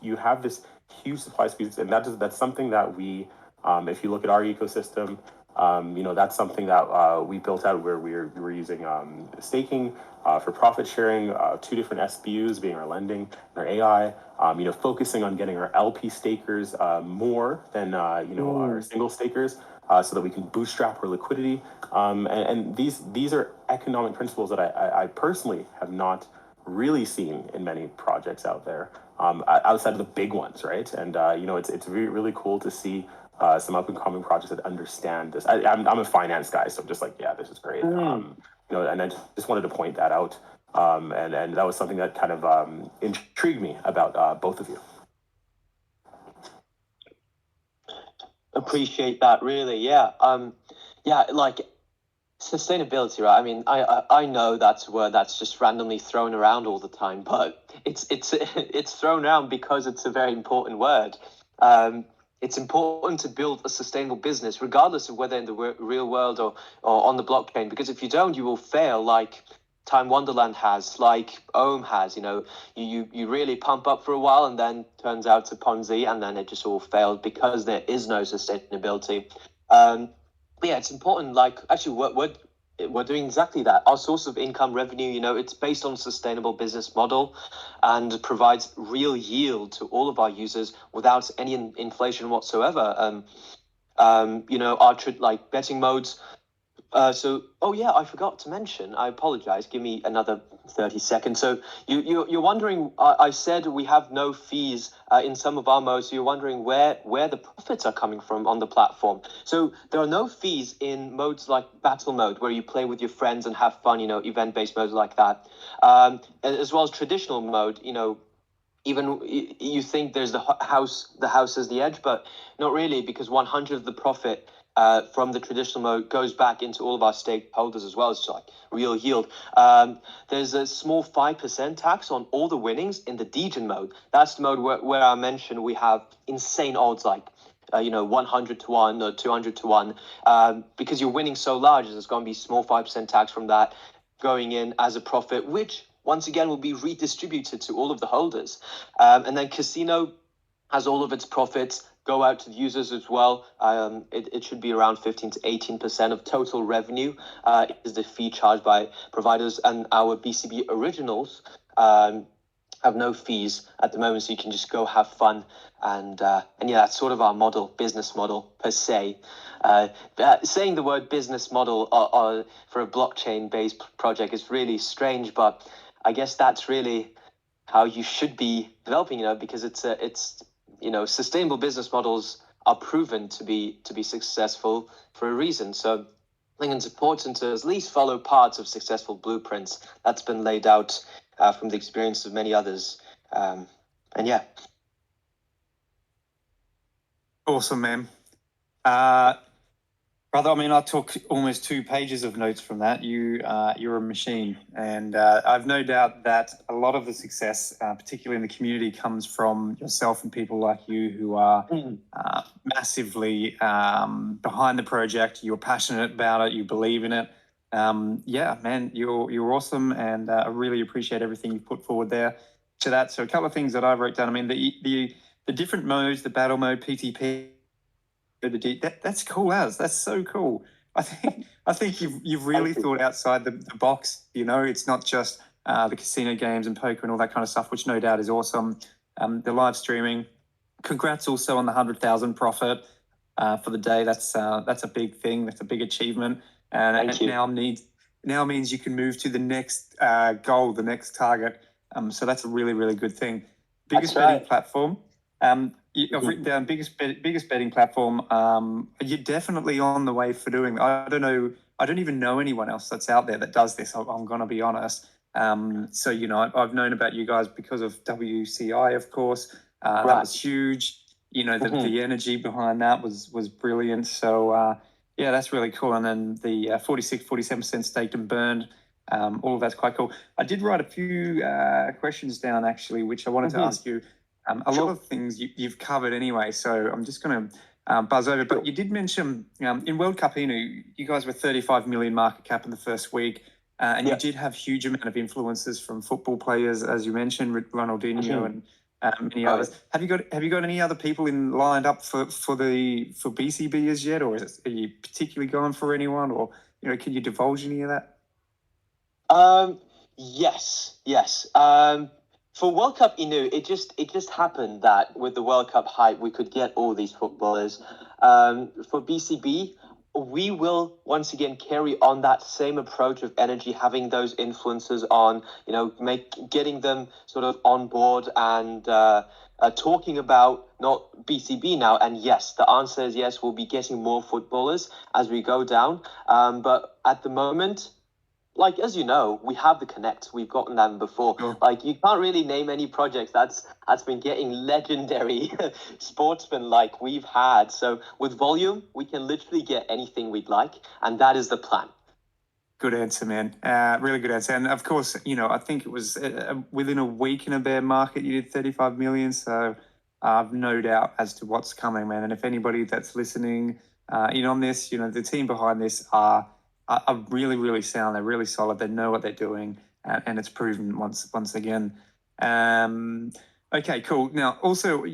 you have this huge supply squeeze, and that's something that we, if you look at our ecosystem, that's something that we built out where we're using staking for profit sharing, 2 different SBUs being our lending and our AI, focusing on getting our LP stakers more than our single stakers, so that we can bootstrap our liquidity. And these are economic principles that I personally have not really seen in many projects out there, outside of the big ones, right? And it's really, really cool to see some up and coming projects that understand this. I'm a finance guy, so I'm just like, yeah, this is great. And I just wanted to point that out. And that was something that kind of intrigued me about both of you. Appreciate that, really. Yeah. Yeah, like sustainability, right? I mean, I know that's a word that's just randomly thrown around all the time, but it's thrown around because it's a very important word. It's important to build a sustainable business, regardless of whether in the real world or on the blockchain, because if you don't, you will fail, like Time Wonderland has, like Ohm has. You know, you really pump up for a while, and then turns out to Ponzi, and then it just all failed because there is no sustainability. But yeah, it's important. Like, actually, we're doing exactly that. Our source of income, revenue, you know, it's based on a sustainable business model, and provides real yield to all of our users without any inflation whatsoever. You know, our like betting modes. Oh yeah, I forgot to mention. I apologize. Give me another 30 seconds. So you're wondering. I said we have no fees in some of our modes. So you're wondering where the profits are coming from on the platform. So there are no fees in modes like battle mode, where you play with your friends and have fun. You know, event-based modes like that, as well as traditional mode. You know, even you think there's the house is the edge, but not really, because 100 of the profit from the traditional mode goes back into all of our stakeholders as well. It's like real yield. There's a small 5% tax on all the winnings in the Degen mode. That's the mode where I mentioned we have insane odds, like you know, 100 to 1 or 200 to 1, because you're winning so large. There's going to be small 5% tax from that going in as a profit, which once again will be redistributed to all of the holders. And then Casino has all of its profits go out to the users as well. It should be around 15 to 18% of total revenue is the fee charged by providers, and our BCB originals have no fees at the moment, so you can just go have fun. And yeah, that's sort of our model, business model per se. Saying the word business model for a blockchain-based project is really strange, but I guess that's really how you should be developing, you know, because it's you know, sustainable business models are proven to be successful for a reason. So I think it's important to at least follow parts of successful blueprints that's been laid out from the experience of many others. And yeah. Awesome, man. Brother, I mean, I took almost 2 pages of notes from that. You're a machine, and I've no doubt that a lot of the success, particularly in the community, comes from yourself and people like you who are massively behind the project. You're passionate about it. You believe in it. Yeah, man, you're awesome, and I really appreciate everything you put forward there to that. So a couple of things that I wrote down. I mean, the different modes, the battle mode, PTP. That's cool as. That's so cool. I think you've really thought outside the box. You know, it's not just the casino games and poker and all that kind of stuff, which no doubt is awesome. The live streaming. Congrats also on the 100,000 profit for the day. That's a big thing. That's a big achievement, and it now means you can move to the next goal, the next target. So that's a really good thing. Biggest betting platform. I've written down biggest betting platform. You're definitely on the way for doing. I don't know. I don't even know anyone else that's out there that does this. I'm going to be honest. So you know, I've known about you guys because of WCI, of course. That was huge. You know, the energy behind that was brilliant. So yeah, that's really cool. And then the 47% staked and burned. All of that's quite cool. I did write a few questions down actually, which I wanted to ask you. A lot of things you've covered anyway, so I'm just going to buzz over. But you did mention in World Cup Inu, you guys were 35 million market cap in the first week, and you did have huge amount of influences from football players, as you mentioned, Ronaldinho and many others. Have you got any other people lined up for BCB as yet, or are you particularly going for anyone, or you know, can you divulge any of that? Yes. For World Cup Inu, it just happened that with the World Cup hype, we could get all these footballers. For BCB, we will once again carry on that same approach of energy, having those influences on, you know, getting them sort of on board and talking about not BCB now. And yes, the answer is yes, we'll be getting more footballers as we go down. But at the moment, like, as you know, we have the connects. We've gotten them before. Sure. Like, you can't really name any projects that's been getting legendary sportsmen like we've had. So with volume, we can literally get anything we'd like, and that is the plan. Good answer, man. Really good answer. And of course, I think it was within a week in a bear market, you did 35 million. So I've no doubt as to what's coming, man. And if anybody that's listening in on this, the team behind this are really, really sound. They're really solid. They know what they're doing, and it's proven once again. Okay, cool. Now, also,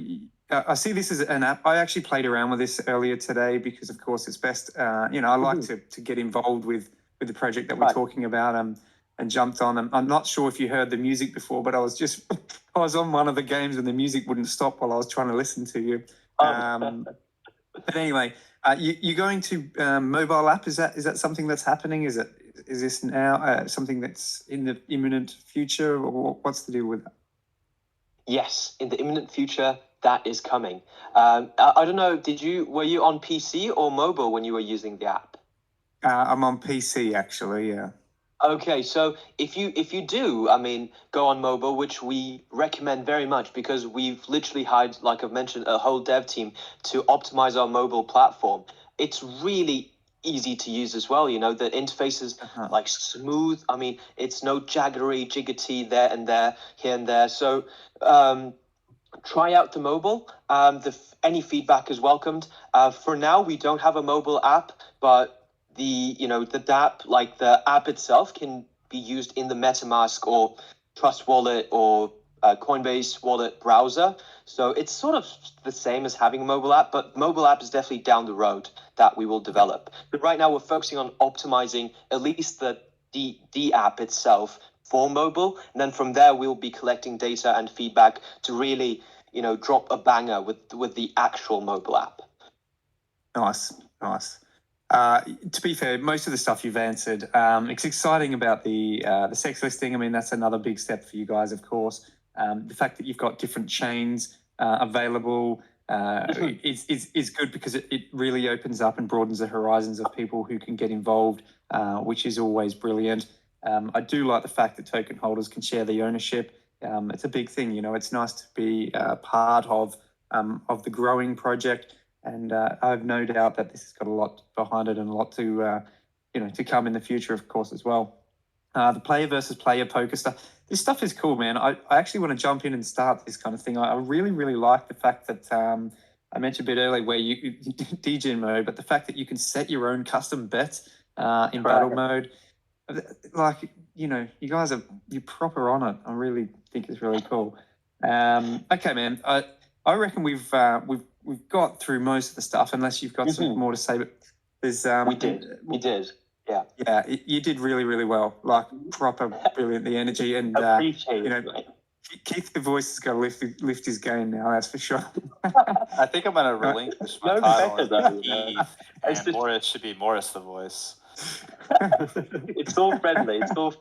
I see this as an app. I actually played around with this earlier today because, of course, it's best. I like to get involved with the project that we're talking about and jumped on. I'm not sure if you heard the music before, but I was on one of the games and the music wouldn't stop while I was trying to listen to you. But anyway, you're going to mobile app. Is that something that's happening? Is this now something that's in the imminent future, or what's the deal with that? Yes, in the imminent future, that is coming. I don't know. Were you on PC or mobile when you were using the app? I'm on PC actually. Yeah. Okay, so if you do, I mean, go on mobile, which we recommend very much because we've literally hired, like I've mentioned, a whole dev team to optimize our mobile platform. It's really easy to use as well. The interface is like smooth. I mean, it's no jaggery, jiggity there and there, here and there. So try out the mobile. Any feedback is welcomed. For now, we don't have a mobile app, but the app, like the app itself, can be used in the MetaMask or Trust Wallet or Coinbase Wallet browser. So it's sort of the same as having a mobile app, but mobile app is definitely down the road that we will develop. But right now we're focusing on optimizing at least the app itself for mobile, and then from there we'll be collecting data and feedback to really drop a banger with the actual mobile app. Nice. To be fair, most of the stuff you've answered. It's exciting about the sex listing. I mean, that's another big step for you guys, of course. The fact that you've got different chains available is good because it really opens up and broadens the horizons of people who can get involved, which is always brilliant. I do like the fact that token holders can share the ownership. It's a big thing. It's nice to be part of the growing project. And I have no doubt that this has got a lot behind it and a lot to come in the future, of course, as well. The player versus player poker stuff. This stuff is cool, man. I actually want to jump in and start this kind of thing. I really, really like the fact that I mentioned a bit earlier where you DJ mode, but the fact that you can set your own custom bets in battle mode. Like, you guys you're proper on it. I really think it's really cool. Okay, man. I reckon we've got through most of the stuff, unless you've got some more to say. But there's we did. Yeah, you did really, really well. Like proper brilliant, the energy and appreciate it. Keith, the voice has got to lift his game now. That's for sure. I think I'm gonna relinquish my title to Keith, and Morris should be Morris the voice. It's all friendly. Oh,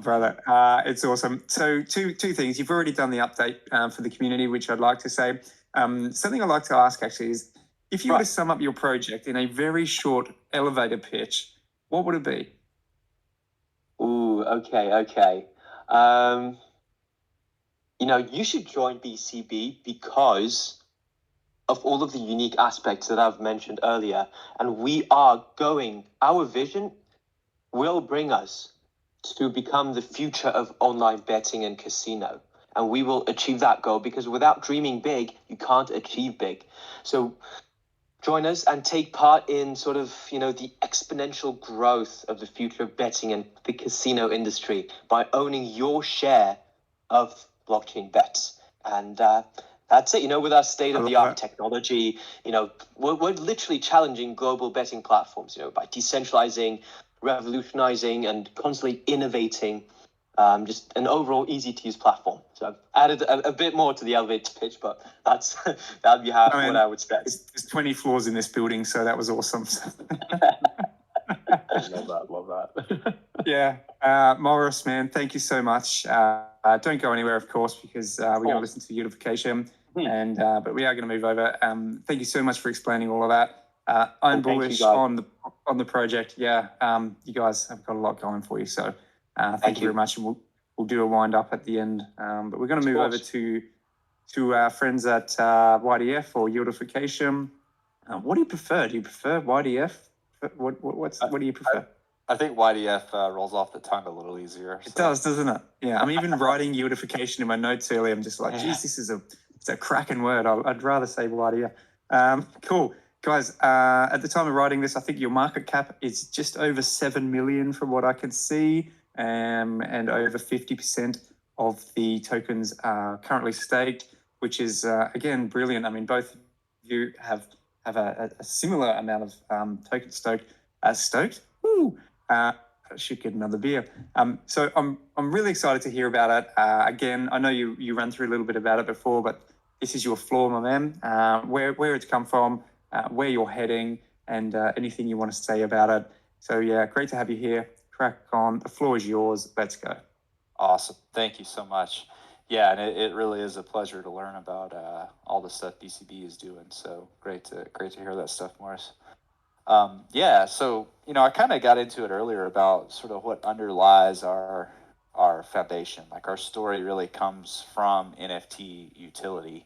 brother, it's awesome. So two things. You've already done the update for the community, which I'd like to say. Something I'd like to ask actually is, if you were to sum up your project in a very short elevator pitch, what would it be? Ooh, okay. You should join BCB because of all of the unique aspects that I've mentioned earlier. And our vision will bring us to become the future of online betting and casino. And we will achieve that goal because without dreaming big, you can't achieve big. So join us and take part in sort of, the exponential growth of the future of betting and the casino industry by owning your share of blockchain bets. And that's it. With our state-of-the-art technology, we're literally challenging global betting platforms, by decentralizing, revolutionizing, and constantly innovating. Just an overall easy-to-use platform. So I've added a bit more to the elevator pitch, but that'd be what I would say. There's 20 floors in this building, so that was awesome. Love that. Yeah, Morris, man, thank you so much. Don't go anywhere, of course, because we got to listen to Yieldification, but we are going to move over. Thank you so much for explaining all of that. I'm Well, thank you, bullish guys. on the project. Yeah, you guys have got a lot going for you. So thank you very much. And we'll do a wind up at the end. But we're going to move over to our friends at YDF or Yieldification. What do you prefer? Do you prefer YDF? What do you prefer? I think YDF rolls off the tongue a little easier. It does, doesn't it? Yeah, I'm even writing Yieldification in my notes earlier. I'm just like, geez, this is it's a cracking word. I'd rather say YDF. Cool. Guys, at the time of writing this, I think your market cap is just over 7 million from what I can see, and over 50% of the tokens are currently staked, which is, again, brilliant. I mean, both of you have a similar amount of tokens stoked. Woo! I should get another beer. So I'm really excited to hear about it. Again, I know you ran through a little bit about it before, but this is your floor, my man. Where it's come from, where you're heading, and anything you want to say about it. So yeah, great to have you here. Crack on. The floor is yours. Let's go. Awesome. Thank you so much. Yeah, and it really is a pleasure to learn about all the stuff BCB is doing. So great to hear that stuff, Morris. Yeah, so I kind of got into it earlier about sort of what underlies our foundation. Like our story really comes from NFT utility.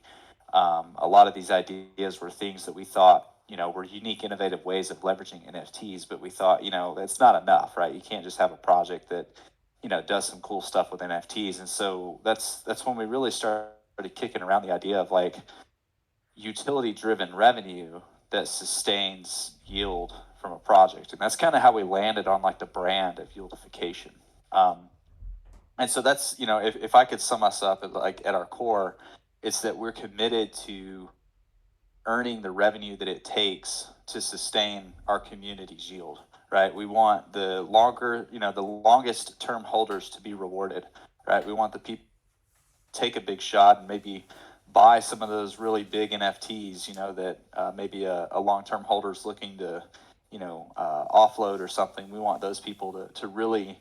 A lot of these ideas were things that we thought were unique, innovative ways of leveraging NFTs, but we thought that's not enough, right? You can't just have a project that does some cool stuff with NFTs, and so that's when we really started kicking around the idea of like utility-driven revenue that sustains yield from a project. And that's kind of how we landed on like the brand of Yieldification. And so that's, if I could sum us up at our core, it's that we're committed to earning the revenue that it takes to sustain our community's yield, right? We want the longest term holders to be rewarded, right? We want the people to take a big shot and maybe buy some of those really big NFTs, that maybe a long-term holder is looking to, offload or something. We want those people to really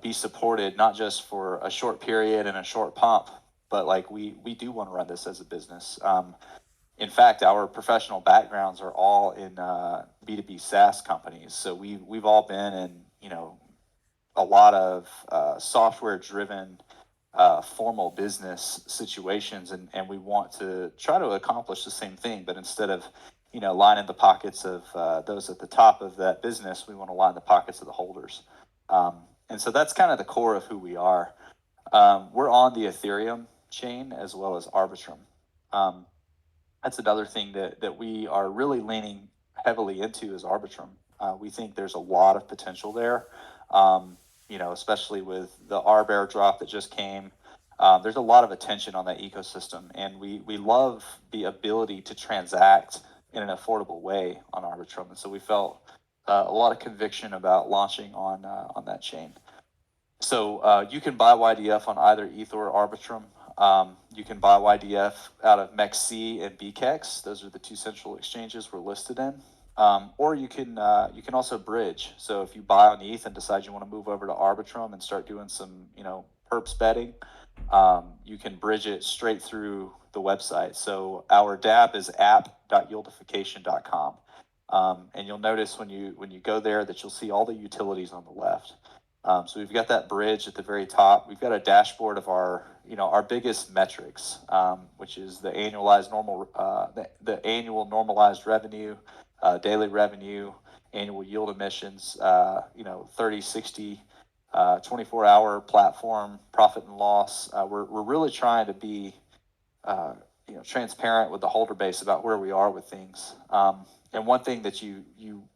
be supported, not just for a short period and a short pump, but like we do want to run this as a business. In fact, our professional backgrounds are all in B2B SaaS companies. So we've all been in, a lot of software-driven formal business situations, and we want to try to accomplish the same thing, but instead of lining the pockets of those at the top of that business, we want to line the pockets of the holders. And so that's kind of the core of who we are. We're on the Ethereum chain as well as Arbitrum. That's another thing that we are really leaning heavily into is Arbitrum. We think there's a lot of potential there. Especially with the Arb airdrop that just came. There's a lot of attention on that ecosystem, and we love the ability to transact in an affordable way on Arbitrum. And so we felt a lot of conviction about launching on that chain. So you can buy YDF on either ETH or Arbitrum. You can buy YDF out of MEXC and BKEX. Those are the two central exchanges we're listed in. Or you can also bridge. So if you buy on ETH and decide you want to move over to Arbitrum and start doing some perps betting, you can bridge it straight through the website. So our DApp is app.yieldification.com, and you'll notice when you go there that you'll see all the utilities on the left. So we've got that bridge at the very top. We've got a dashboard of our biggest metrics, which is the annualized the annual normalized revenue, daily revenue, annual yield emissions, 30, 60, 24-hour platform profit and loss. We're really trying to be transparent with the holder base about where we are with things. And one thing that you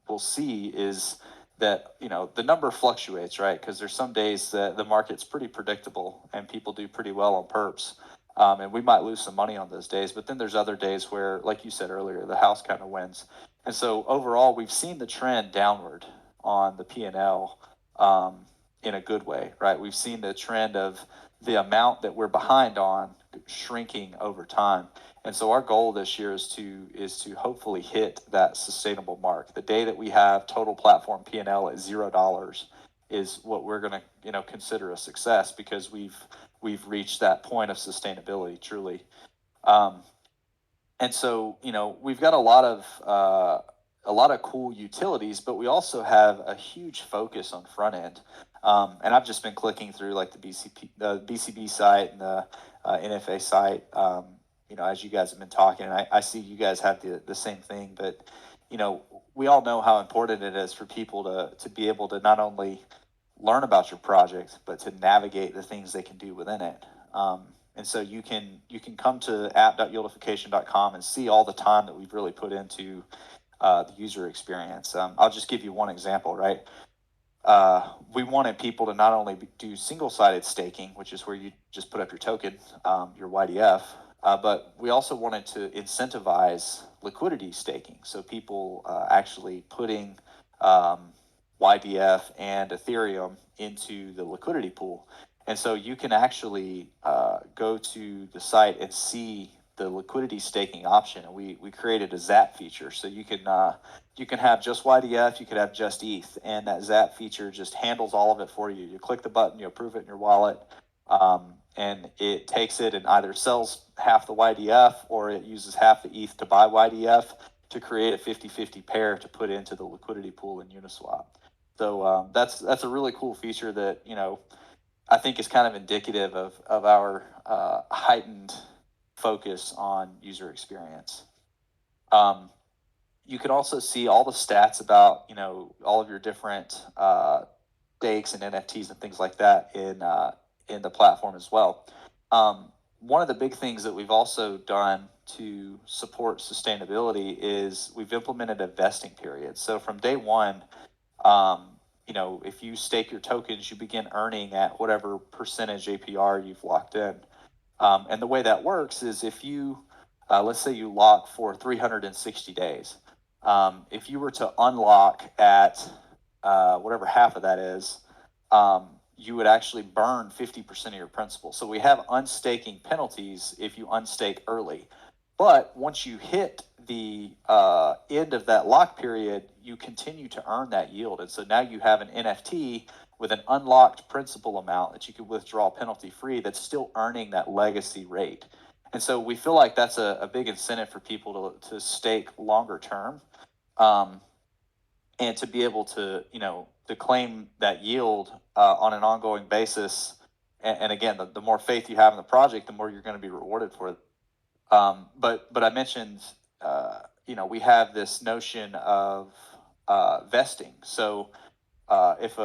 will see is that the number fluctuates, right? Because there's some days that the market's pretty predictable and people do pretty well on perps. And we might lose some money on those days, but then there's other days where, like you said earlier, the house kind of wins. And so overall, we've seen the trend downward on the P&L in a good way, right? We've seen the trend of the amount that we're behind on shrinking over time. And so our goal this year is to hopefully hit that sustainable mark. The day that we have total platform P&L at $0 is what we're going to consider a success, because we've reached that point of sustainability truly. And so we've got a lot of a lot of cool utilities, but we also have a huge focus on front end. And I've just been clicking through like the BCB site and the NFA site, as you guys have been talking, and I see you guys have the same thing, but, we all know how important it is for people to be able to not only learn about your project, but to navigate the things they can do within it. And so you can come to app.yieldification.com and see all the time that we've really put into the user experience. I'll just give you one example, right? We wanted people to not only do single-sided staking, which is where you just put up your token, your YDF, but we also wanted to incentivize liquidity staking. So people actually putting YDF and Ethereum into the liquidity pool. And so you can actually go to the site and see the liquidity staking option. And we created a ZAP feature. So you can have just YDF, you could have just ETH, and that ZAP feature just handles all of it for you. You click the button, you approve it in your wallet, and it takes it and either sells half the YDF or it uses half the ETH to buy YDF to create a 50-50 pair to put into the liquidity pool in Uniswap. So that's a really cool feature that, I think is kind of indicative of our heightened focus on user experience. You could also see all the stats about, all of your different stakes and NFTs and things like that in the platform as well. One of the big things that we've also done to support sustainability is we've implemented a vesting period. So from day one, if you stake your tokens, you begin earning at whatever percentage APR you've locked in. And the way that works is if you, let's say you lock for 360 days, if you were to unlock at whatever half of that is, you would actually burn 50% of your principal. So we have unstaking penalties if you unstake early. But once you hit the end of that lock period, you continue to earn that yield. And so now you have an NFT with an unlocked principal amount that you can withdraw penalty free that's still earning that legacy rate. And so we feel like that's a big incentive for people to stake longer term, and to be able to, to claim that yield on an ongoing basis. And again, the more faith you have in the project, the more you're going to be rewarded for it. But I mentioned, we have this notion of vesting. So if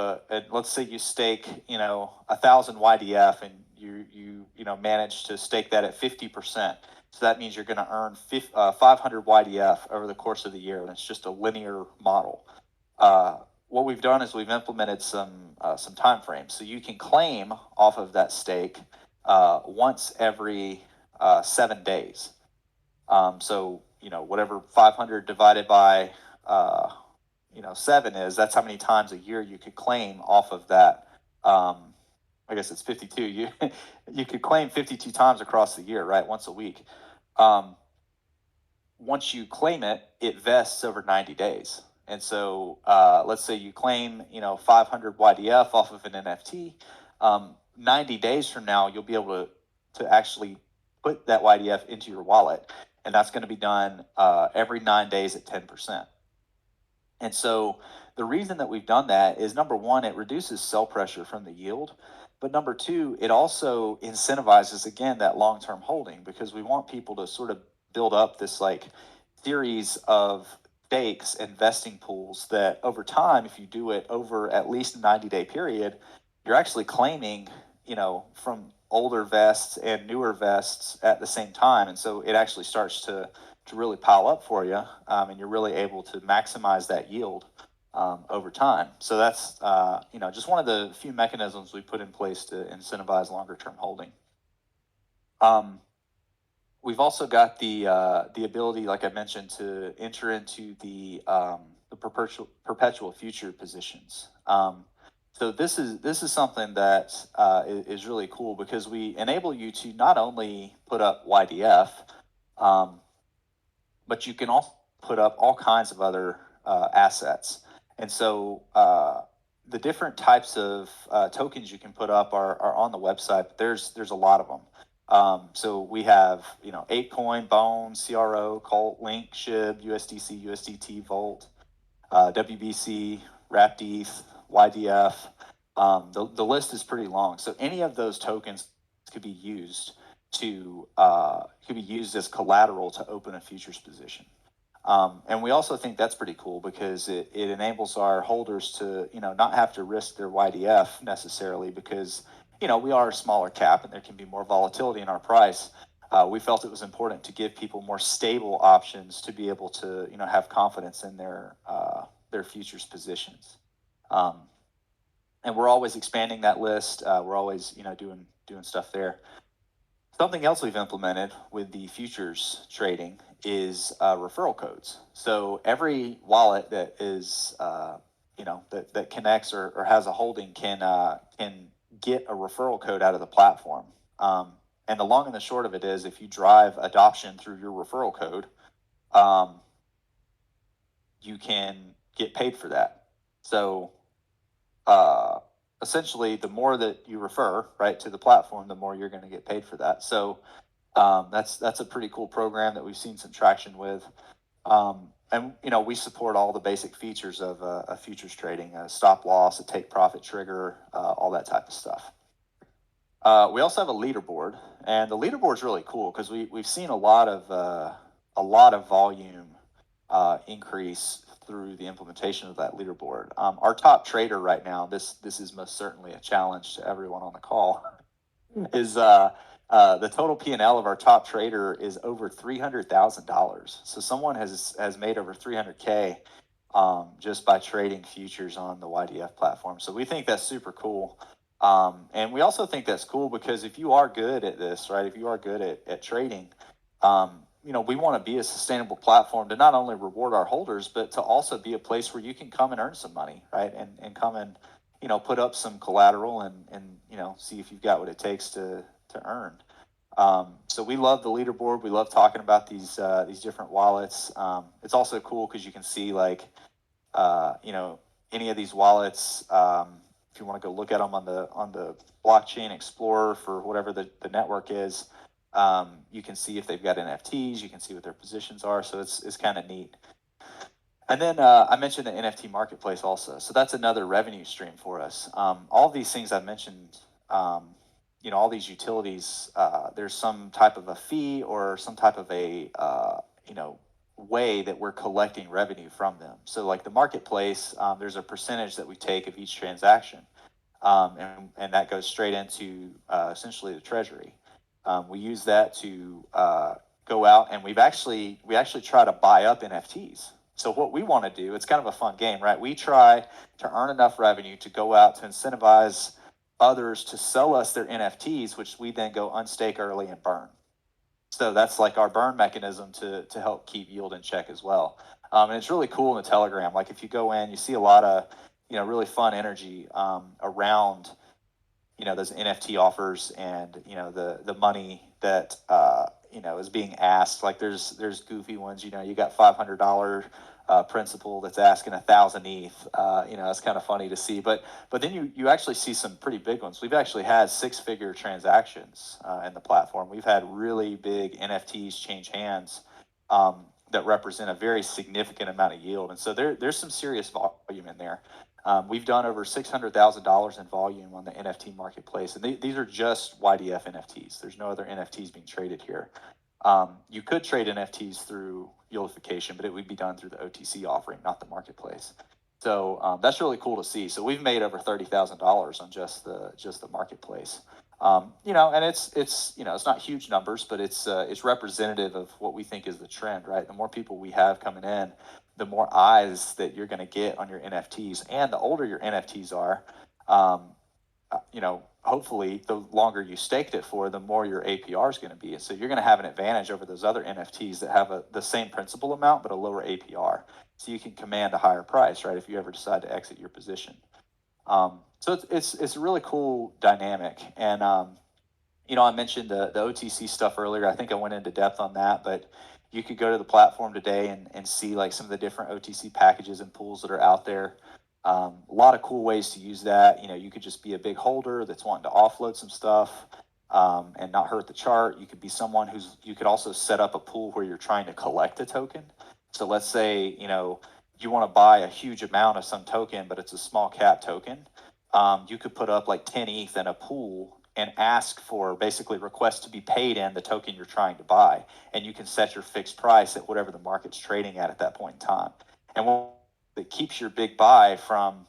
let's say you stake, 1,000 YDF and you manage to stake that at 50%. So that means you're going to earn 500 YDF over the course of the year, and it's just a linear model. What we've done is we've implemented some time frames, so you can claim off of that stake once every 7 days. So whatever 500 divided by 7 is, that's how many times a year you could claim off of that. I guess it's 52. You could claim 52 times across the year, right? Once a week. Once you claim it, it vests over 90 days. And so let's say you claim 500 YDF off of an NFT. 90 days from now, you'll be able to actually put that YDF into your wallet, and that's going to be done every 9 days at 10%. And so the reason that we've done that is, number one, it reduces sell pressure from the yield, but number two, it also incentivizes, again, that long-term holding, because we want people to sort of build up this series of stakes and vesting pools that over time, if you do it over at least a 90-day period, you're actually claiming, from older vests and newer vests at the same time. And so it actually starts to really pile up for you, and you're really able to maximize that yield over time. So that's, just one of the few mechanisms we put in place to incentivize longer term holding. We've also got the ability, like I mentioned, to enter into the perpetual future positions. So this is something that is really cool, because we enable you to not only put up YDF, but you can also put up all kinds of other assets. And so the different types of tokens you can put up are on the website, but there's a lot of them. So we have, ApeCoin, Bone, CRO, Colt, Link, SHIB, USDC, USDT, Volt, WBC, Wrapped ETH, YDF. The list is pretty long. So any of those tokens could be used as collateral to open a futures position. And we also think that's pretty cool because it enables our holders to, not have to risk their YDF necessarily because, we are a smaller cap and there can be more volatility in our price. We felt it was important to give people more stable options to be able to, have confidence in their futures positions. And we're always expanding that list. We're always, doing stuff there. Something else we've implemented with the futures trading is referral codes. So every wallet that is, that connects or has a holding can get a referral code out of the platform. And the long and the short of it is, if you drive adoption through your referral code, you can get paid for that. So essentially, the more that you refer right to the platform, the more you're going to get paid for that. So that's a pretty cool program that we've seen some traction with. And we support all the basic features of a futures trading, a stop loss, a take profit trigger, all that type of stuff. We also have a leaderboard, and the leaderboard is really cool because we've seen a lot of volume increase through the implementation of that leaderboard. Our top trader right now, this is most certainly a challenge to everyone on the call, is the total P&L of our top trader is over $300,000. So someone has made over 300K just by trading futures on the YDF platform. So we think that's super cool. And we also think that's cool because if you are good at this, right, if you are good at trading, we want to be a sustainable platform to not only reward our holders, but to also be a place where you can come and earn some money, right? And come and, put up some collateral and see if you've got what it takes to earn. So we love the leaderboard. We love talking about these different wallets. It's also cool because you can see any of these wallets, if you want to go look at them on the blockchain explorer for whatever the network is, you can see if they've got NFTs, you can see what their positions are. So it's kind of neat. And then I mentioned the NFT marketplace also. So that's another revenue stream for us. All these things I mentioned, all these utilities, there's some type of a fee or some type of a, way that we're collecting revenue from them. So like the marketplace, there's a percentage that we take of each transaction. And that goes straight into essentially the treasury. We use that to go out and we actually try to buy up NFTs. So what we want to do, it's kind of a fun game, right? We try to earn enough revenue to go out to incentivize others to sell us their NFTs, which we then go unstake early and burn. So that's like our burn mechanism to help keep yield in check as well. And it's really cool in the Telegram. Like if you go in, you see a lot of, really fun energy around, those NFT offers and, the money that, is being asked. Like there's goofy ones, you got $500 principal that's asking 1,000 ETH. It's kind of funny to see, but then you actually see some pretty big ones. We've actually had 6-figure transactions in the platform. We've had really big NFTs change hands that represent a very significant amount of yield. And so there's some serious volume in there. We've done over $600,000 in volume on the NFT marketplace, and these are just YDF NFTs. There's no other NFTs being traded here. You could trade NFTs through Yieldification, but it would be done through the OTC offering, not the marketplace. So that's really cool to see. So we've made over $30,000 on just the marketplace. And it's not huge numbers, but it's representative of what we think is the trend, right? The more people we have coming in, the more eyes that you're going to get on your NFTs, and the older your NFTs are, hopefully the longer you staked it for, the more your APR is going to be. And so you're going to have an advantage over those other NFTs that have the same principal amount, but a lower APR. So you can command a higher price, right? If you ever decide to exit your position. So it's a really cool dynamic. And, I mentioned the OTC stuff earlier. I think I went into depth on that, but you could go to the platform today and see like some of the different OTC packages and pools that are out there. A lot of cool ways to use that. You could just be a big holder that's wanting to offload some stuff. and not hurt the chart. You could be someone you could also set up a pool where you're trying to collect a token. So let's say, you want to buy a huge amount of some token, but it's a small cap token. You could put up like 10 ETH in a pool and ask for basically request to be paid in the token you're trying to buy. And you can set your fixed price at whatever the market's trading at that point in time. And what it keeps your big buy from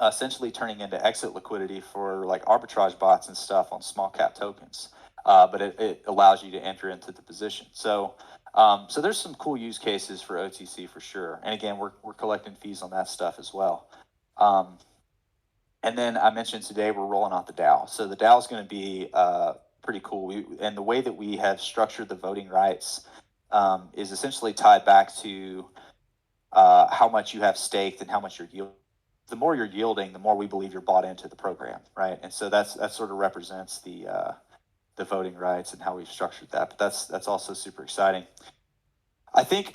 essentially turning into exit liquidity for like arbitrage bots and stuff on small cap tokens. But it allows you to enter into the position. So there's some cool use cases for OTC for sure. And again, we're collecting fees on that stuff as well. And then I mentioned today we're rolling out the DAO. So the DAO is going to be pretty cool. And the way that we have structured the voting rights is essentially tied back to how much you have staked and how much you're yielding. The more you're yielding, the more we believe you're bought into the program, right? And so that sort of represents the voting rights and how we've structured that. But that's also super exciting. I think,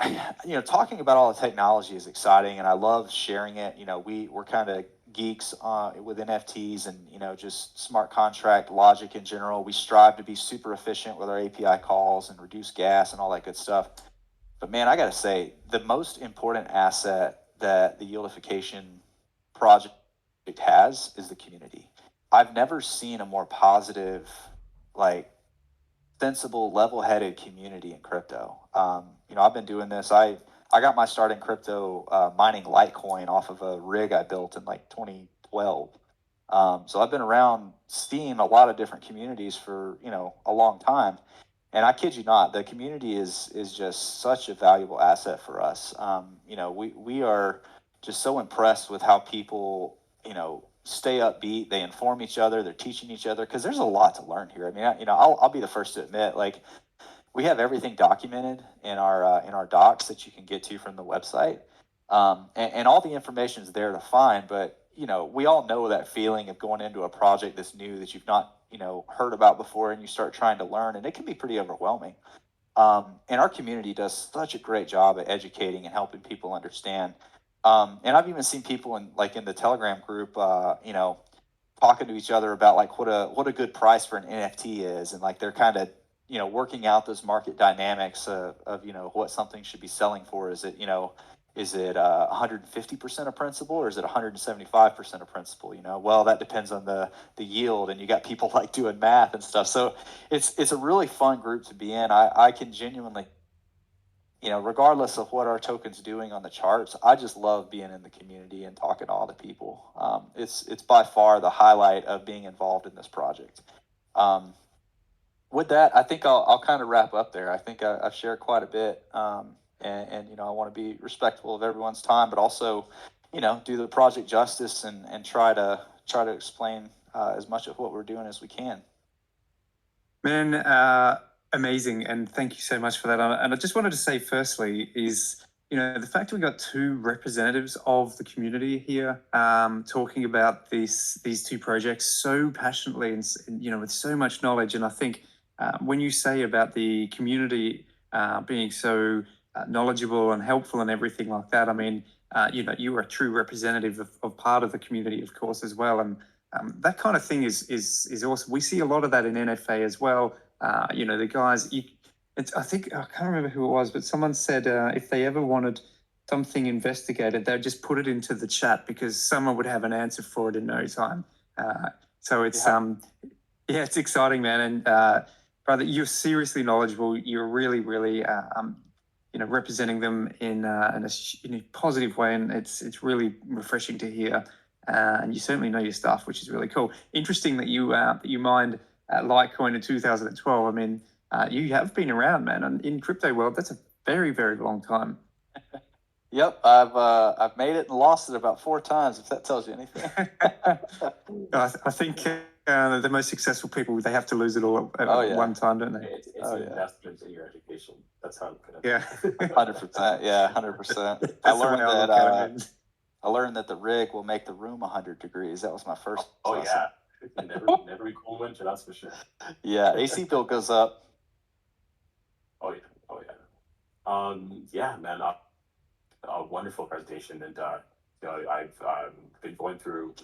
talking about all the technology is exciting, and I love sharing it. We're kind of geeks with NFTs and, just smart contract logic in general. We strive to be super efficient with our API calls and reduce gas and all that good stuff. But man, I got to say, the most important asset that the Yieldification project has is the community. I've never seen a more positive, sensible, level-headed community in crypto. I've been doing this. I got my start in crypto mining Litecoin off of a rig I built in 2012. So I've been around seeing a lot of different communities for a long time. And I kid you not, the community is just such a valuable asset for us. We are just so impressed with how people, stay upbeat. They inform each other. They're teaching each other because there's a lot to learn here. I mean, I'll be the first to admit, we have everything documented in our docs that you can get to from the website, and all the information is there to find. But we all know that feeling of going into a project that's new that you've not heard about before, and you start trying to learn, and it can be pretty overwhelming. And our community does such a great job at educating and helping people understand. And I've even seen people in the Telegram group, talking to each other about what a good price for an NFT is, and they're kind of working out those market dynamics of what something should be selling for. Is it 150% of principal, or is it 175% of principal? Well, that depends on the yield, and you got people doing math and stuff. So it's a really fun group to be in. I can genuinely, regardless of what our token's doing on the charts, I just love being in the community and talking to all the people. It's by far the highlight of being involved in this project. With that, I think I'll kind of wrap up there. I think I've shared quite a bit. And I want to be respectful of everyone's time, but also, do the project justice and try to explain as much of what we're doing as we can. Man, amazing, and thank you so much for that. And I just wanted to say, firstly, is the fact we got two representatives of the community here talking about these two projects so passionately and with so much knowledge. And I think when you say about the community being so knowledgeable and helpful and everything like that, I mean, you are a true representative of part of the community, of course, as well. And that kind of thing is awesome. We see a lot of that in NFA as well. The guys, I think, I can't remember who it was, but someone said if they ever wanted something investigated, they'd just put it into the chat because someone would have an answer for it in no time. So it's, it's exciting, man. And brother, you're seriously knowledgeable. You're really, really, representing them in a positive way. And it's really refreshing to hear. And you certainly know your stuff, which is really cool. Interesting that you mined Litecoin in 2012. I mean, you have been around, man, and in crypto world, that's a very, very long time. Yep, I've made it and lost it about 4 times, if that tells you anything. I think the most successful people, they have to lose it all at one time, don't they? It's an investment in your education. That's how. Yeah, 100%. Yeah, 100%. I learned that the rig will make the room 100 degrees. That was my first. Oh yeah, never be cool winter. That's for sure. Yeah, AC bill goes up. Oh yeah. Yeah, man. A wonderful presentation, and I've been going through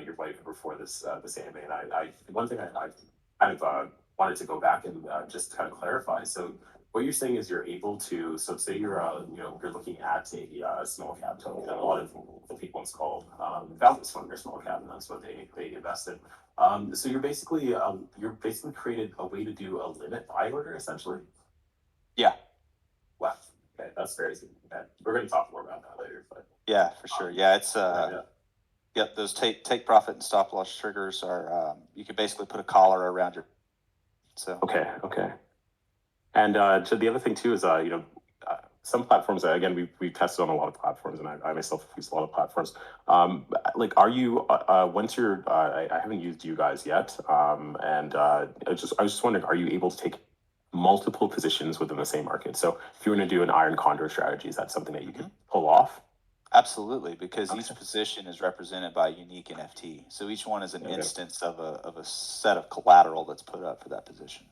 your white paper before this AMA, and one thing I kind of wanted to go back and just kind of clarify. So what you're saying is you're able to, so say you're you're looking at a small cap token that a lot of the people it's called Valdez fund or small cap, and that's what they invest in. So you're basically created a way to do a limit buy order essentially. Yeah. Wow. Okay, that's crazy. Okay. We're going to talk more about that later, but Yeah, for sure. Yeah, it's Yep, those take profit and stop loss triggers are you can basically put a collar around your. So okay. And so the other thing too is some platforms, again, we've tested on a lot of platforms, and I myself have used a lot of platforms. Like, are you once you're I haven't used you guys yet, and I was just wondering, are you able to take multiple positions within the same market? So if you were to do an iron condor strategy, is that something that you could pull off? Absolutely, because Okay. each position is represented by a unique NFT. So each one is an instance of a set of collateral that's put up for that position.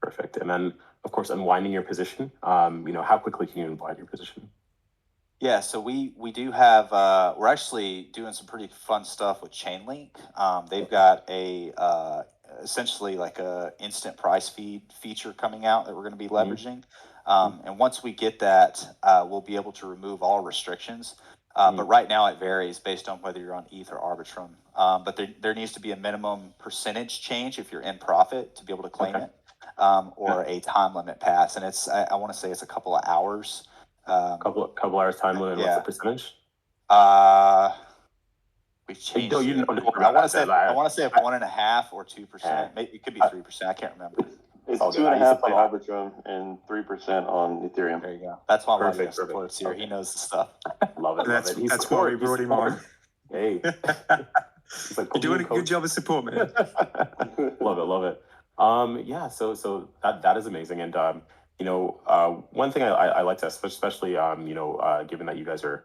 Perfect. And then, of course, unwinding your position. How quickly can you unwind your position? Yeah, so we do have we're actually doing some pretty fun stuff with Chainlink. They've got a essentially like a instant price feed feature coming out that we're going to be leveraging. And once we get that, we'll be able to remove all restrictions. But right now it varies based on whether you're on ETH or Arbitrum. But there needs to be a minimum percentage change if you're in profit to be able to claim it, or a time limit pass. And it's I want to say it's a couple of hours. Couple hours time limit. Yeah. What's the percentage? We changed. Don't it. I want to say 1.5 or 2%. Maybe it could be 3%. I can't remember. It's Okay, 2.5 on Arbitrum and 3% on Ethereum. There you go. That's why Perfect, supports here. Okay. He knows the stuff. Love it. That's He's that's why we brought him on. Hey, he's like, You're doing a good job of support, man. love it. Yeah. So that is amazing, and one thing I like to, especially given that you guys are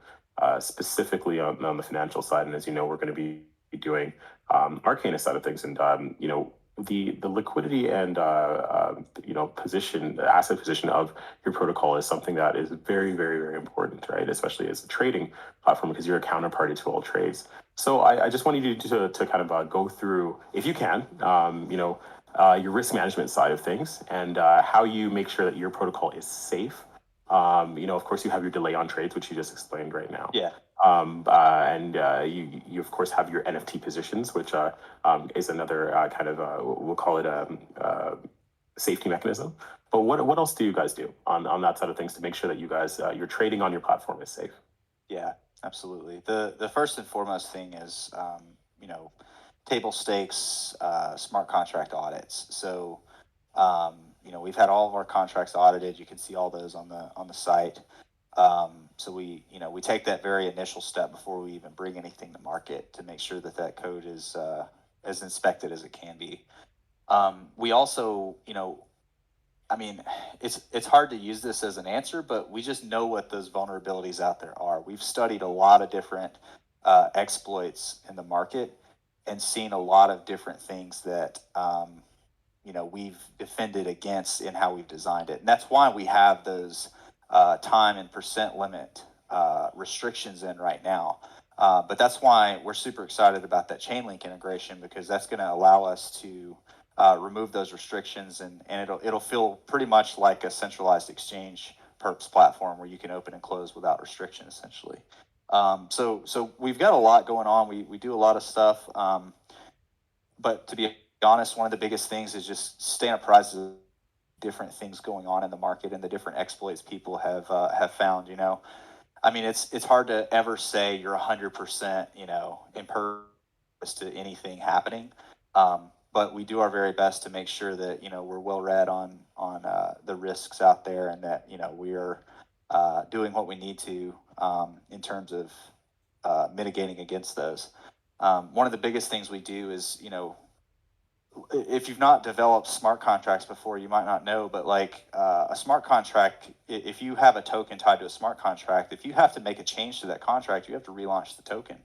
specifically on the financial side, and as you know, we're going to be doing Arcana side of things, and the liquidity and asset position of your protocol is something that is very, very, very important, right? Especially as a trading platform, because you're a counterparty to all trades. So I just wanted you to kind of go through, if you can, your risk management side of things, and how you make sure that your protocol is safe. Of course, you have your delay on trades, which you just explained right now. Yeah. And you of course have your NFT positions, which is another kind of we'll call it a safety mechanism. But what else do you guys do on that side of things to make sure that you guys your trading on your platform is safe? Yeah, absolutely. The first and foremost thing is table stakes smart contract audits. So we've had all of our contracts audited. You can see all those on the site. So we take that very initial step before we even bring anything to market to make sure that code is as inspected as it can be. We also, it's hard to use this as an answer, but we just know what those vulnerabilities out there are. We've studied a lot of different exploits in the market and seen a lot of different things that we've defended against in how we've designed it. And that's why we have those time and percent limit restrictions in right now. But that's why we're super excited about that Chainlink integration, because that's going to allow us to remove those restrictions, and it'll feel pretty much like a centralized exchange perps platform where you can open and close without restriction, essentially. So we've got a lot going on. We do a lot of stuff. But to be honest, one of the biggest things is just staying apprised of different things going on in the market and the different exploits people have found. It's hard to ever say you're 100% impervious to anything happening, but we do our very best to make sure that we're well read on the risks out there, and that we are doing what we need to in terms of mitigating against those. One of the biggest things we do is if you've not developed smart contracts before, you might not know, but like a smart contract, if you have a token tied to a smart contract, if you have to make a change to that contract, you have to relaunch the token.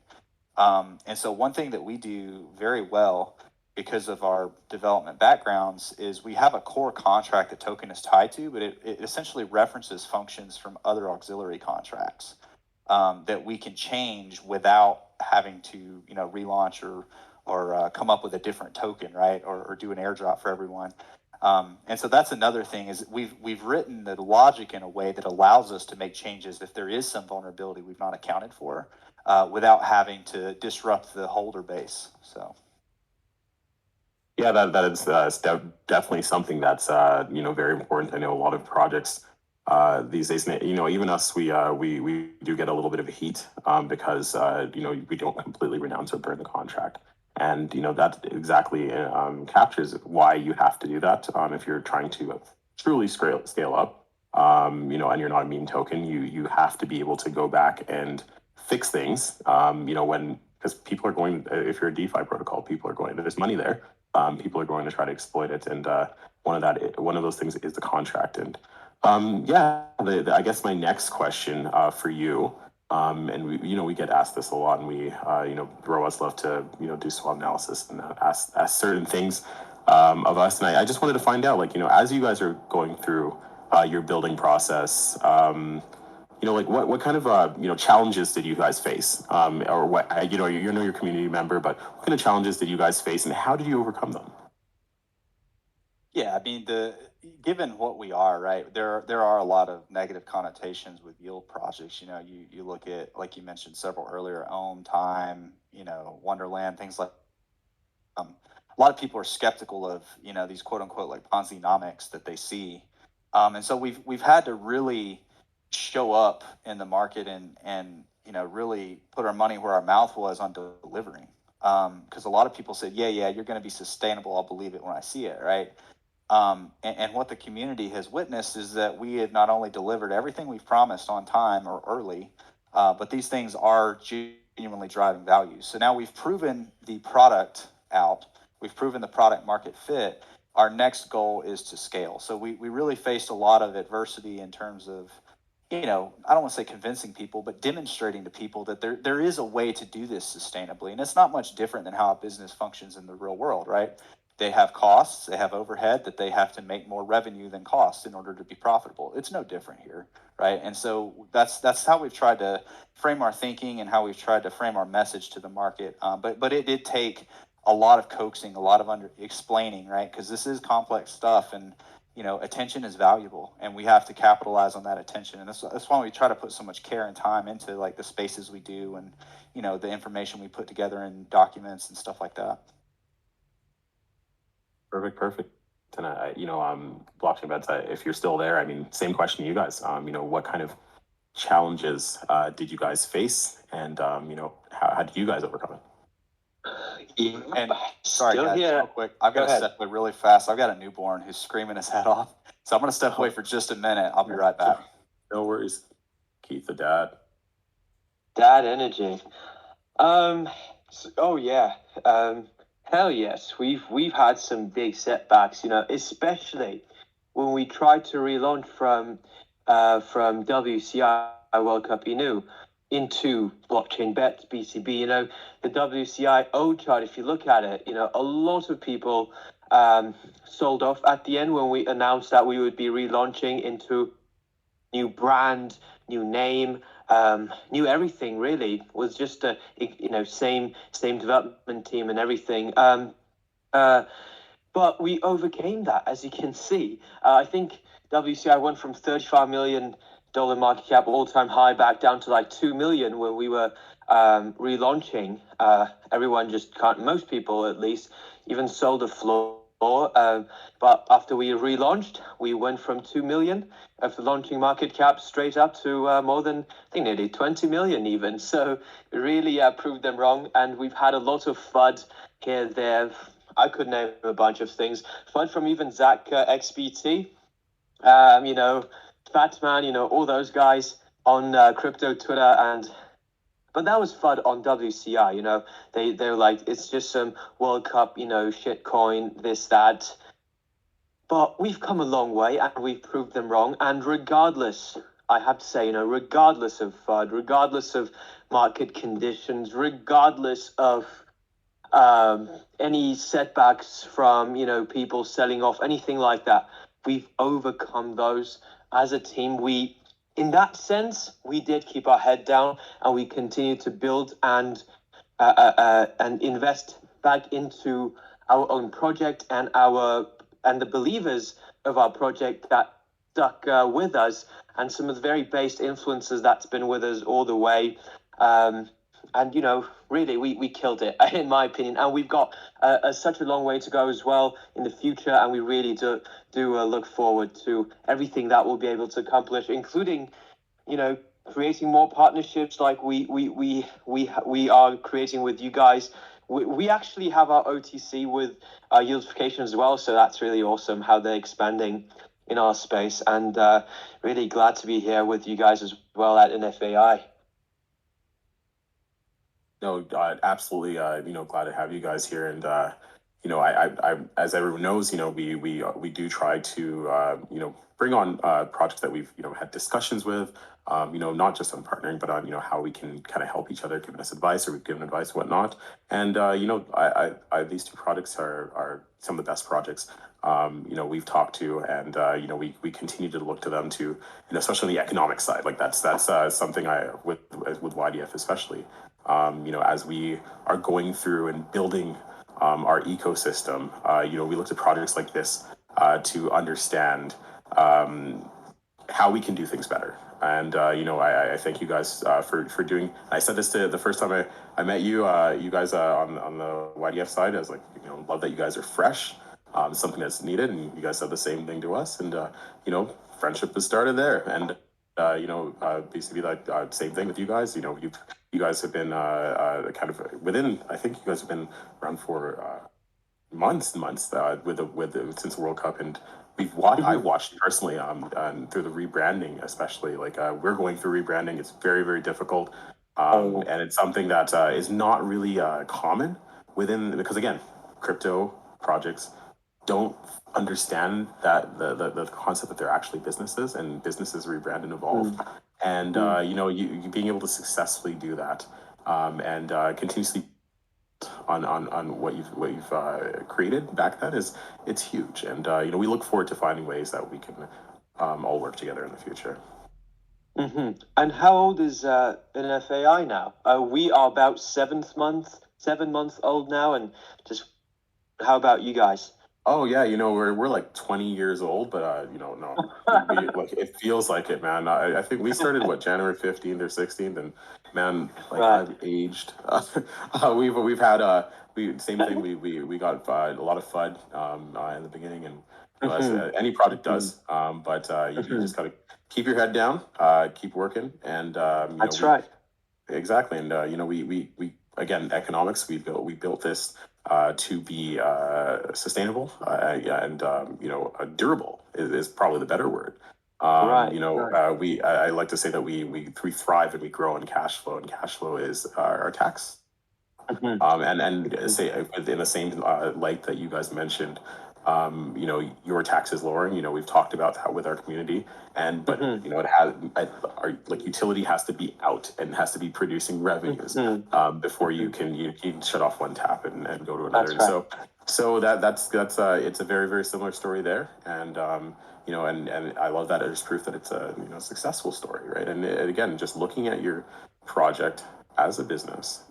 And so one thing that we do very well, because of our development backgrounds, is we have a core contract the token is tied to, but it essentially references functions from other auxiliary contracts that we can change without having to relaunch come up with a different token, right? Or do an airdrop for everyone. And so that's another thing is we've written the logic in a way that allows us to make changes if there is some vulnerability we've not accounted for, without having to disrupt the holder base. So. Yeah, that is definitely something that's very important. I know a lot of projects these days, even us, we do get a little bit of heat because we don't completely renounce or burn the contract, and that exactly captures why you have to do that if you're trying to truly scale up. And you're not a meme token, you have to be able to go back and fix things. When because people are going, if you're a DeFi protocol, people are going, there's money there. People are going to try to exploit it, and one of those things is the contract. And I guess my next question for you, and we get asked this a lot, and we Robots love to do SWOT analysis and ask certain things of us, and I just wanted to find out, as you guys are going through your building process, what kind of challenges did you guys face, or what you're your community member, but what kind of challenges did you guys face, and how did you overcome them? Yeah, I mean, given what we are, right, there are a lot of negative connotations with yield projects. You look at, like you mentioned several earlier, Time, Wonderland, things like. A lot of people are skeptical of these quote unquote like Ponzi-nomics that they see, and so we've had to really show up in the market and really put our money where our mouth was on delivering, because a lot of people said, yeah, you're going to be sustainable, I'll believe it when I see it, right? And what the community has witnessed is that we have not only delivered everything we've promised on time or early, but these things are genuinely driving value. So now we've proven the product out, we've proven the product market fit. Our next goal is to scale. So we really faced a lot of adversity in terms of, I don't want to say convincing people, but demonstrating to people that there is a way to do this sustainably. And it's not much different than how a business functions in the real world, right? They have costs, they have overhead that they have to make more revenue than cost in order to be profitable. It's no different here, right? And so that's how we've tried to frame our thinking and how we've tried to frame our message to the market. But it did take a lot of coaxing, a lot of explaining, right? Because this is complex stuff, and attention is valuable, and we have to capitalize on that attention. And that's why we try to put so much care and time into like the spaces we do, and the information we put together in documents and stuff like that. Perfect. And blockchain bets, if you're still there, I mean, same question to you guys. What kind of challenges did you guys face, and how did you guys overcome it? Yeah. And sorry, guys, real quick, I've got to step away really fast. I've got a newborn who's screaming his head off, so I'm going to step away for just a minute. I'll be right back. No worries, Keith, the dad. Dad energy. Oh yeah. Hell yes. We've had some big setbacks. Especially when we tried to relaunch from WCI World Cup into blockchain bets BCB. The WCI O chart, if you look at it, a lot of people sold off at the end when we announced that we would be relaunching into new brand, new name, new everything. Really was just a same development team and everything. But we overcame that, as you can see. I think WCI went from $35 million market cap all-time high back down to like 2 million when we were relaunching. Everyone most people at least, even sold the floor. But after we relaunched, we went from 2 million of the launching market cap straight up to more than, I think, nearly 20 million even. So really proved them wrong. And we've had a lot of FUD here, there. I could name a bunch of things. FUD from even Zach XBT, Fatman, all those guys on crypto Twitter. But that was FUD on WCI. They were like, it's just some World Cup, shit coin, this, that. But we've come a long way, and we've proved them wrong. And regardless, I have to say, regardless of FUD, regardless of market conditions, regardless of any setbacks from, people selling off, anything like that, we've overcome those as a team. In that sense, we did keep our head down, and we continue to build and invest back into our own project and the believers of our project that stuck with us, and some of the very based influences that's been with us all the way. And really, we killed it, in my opinion. And we've got such a long way to go as well in the future. And we really do look forward to everything that we'll be able to accomplish, including, creating more partnerships like we are creating with you guys. We actually have our OTC with Yieldification as well. So that's really awesome how they're expanding in our space. And really glad to be here with you guys as well at NFAI. No, absolutely. Glad to have you guys here, and I as everyone knows, we do try to bring on projects that we've had discussions with, not just on partnering, but on how we can kind of help each other, giving us advice, or we've given advice, whatnot. And these two projects are some of the best projects we've talked to, and we continue to look to them to, especially on the economic side. Like that's something with YDF especially. As we are going through and building our ecosystem, we look at projects like this to understand how we can do things better. And I thank you guys for doing. I said this to the first time I met you. You guys on the YDF side. I was like, love that you guys are fresh. Something that's needed, and you guys said the same thing to us. And friendship was started there. And basically like same thing with you guys. You guys have been kind of within. I think you guys have been around for months and months since the World Cup, and we've watched. I watched personally through the rebranding, especially like we're going through rebranding. It's very, very difficult, and it's something that is not really common because again, crypto projects don't understand that the concept that they're actually businesses, and businesses rebrand and evolve. And you being able to successfully do that and continuously on what you've created back then it's huge. And we look forward to finding ways that we can all work together in the future. And how old is NFAI now? We are about 7 months old now, and just how about you guys? Oh yeah, we're like 20 years old, but no, like it feels like it, man. I think we started January 15th or 16th, and man, like I've aged. We've had same thing. We got a lot of FUD in the beginning, and as any project does. But you just gotta keep your head down, keep working, and that's right. Exactly, and we again, economics. We built this to be sustainable and durable is probably the better word. I like to say that we thrive and we grow on cash flow, and cash flow is our tax. And say in the same light that you guys mentioned, your taxes lowering. We've talked about that with our community, but it has our utility has to be out and has to be producing revenues before you can shut off one tap and go to another. That's right. And so that's it's a very, very similar story there, and and I love that as proof that it's a successful story, right? And again, just looking at your project as a business,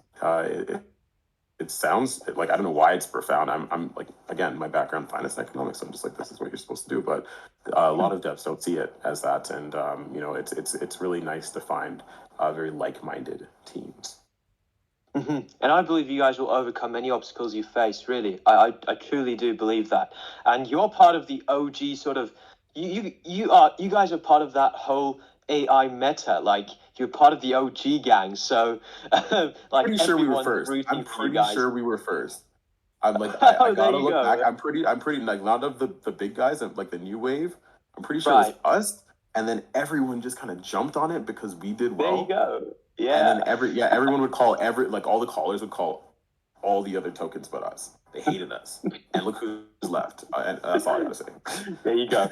it sounds like, I don't know why it's profound. I'm like, again, my background finance and economics. I'm just like, this is what you're supposed to do. But a lot of devs don't see it as that, and it's really nice to find very like-minded teams. And I believe you guys will overcome any obstacles you face. Really, I truly do believe that. And you're part of the OG sort of. You guys are part of that whole AI meta. Like, you're part of the OG gang. So like, pretty sure we were first. I'm pretty sure we were first. I'm like, I gotta look back. I'm pretty like, none of the big guys, like the new wave. I'm pretty sure it was us, and then everyone just kind of jumped on it because we did well. There you go. Yeah. And then everyone would call all the callers would call all the other tokens but us. They hated us. And look who's left. And that's all I gotta say. There you go.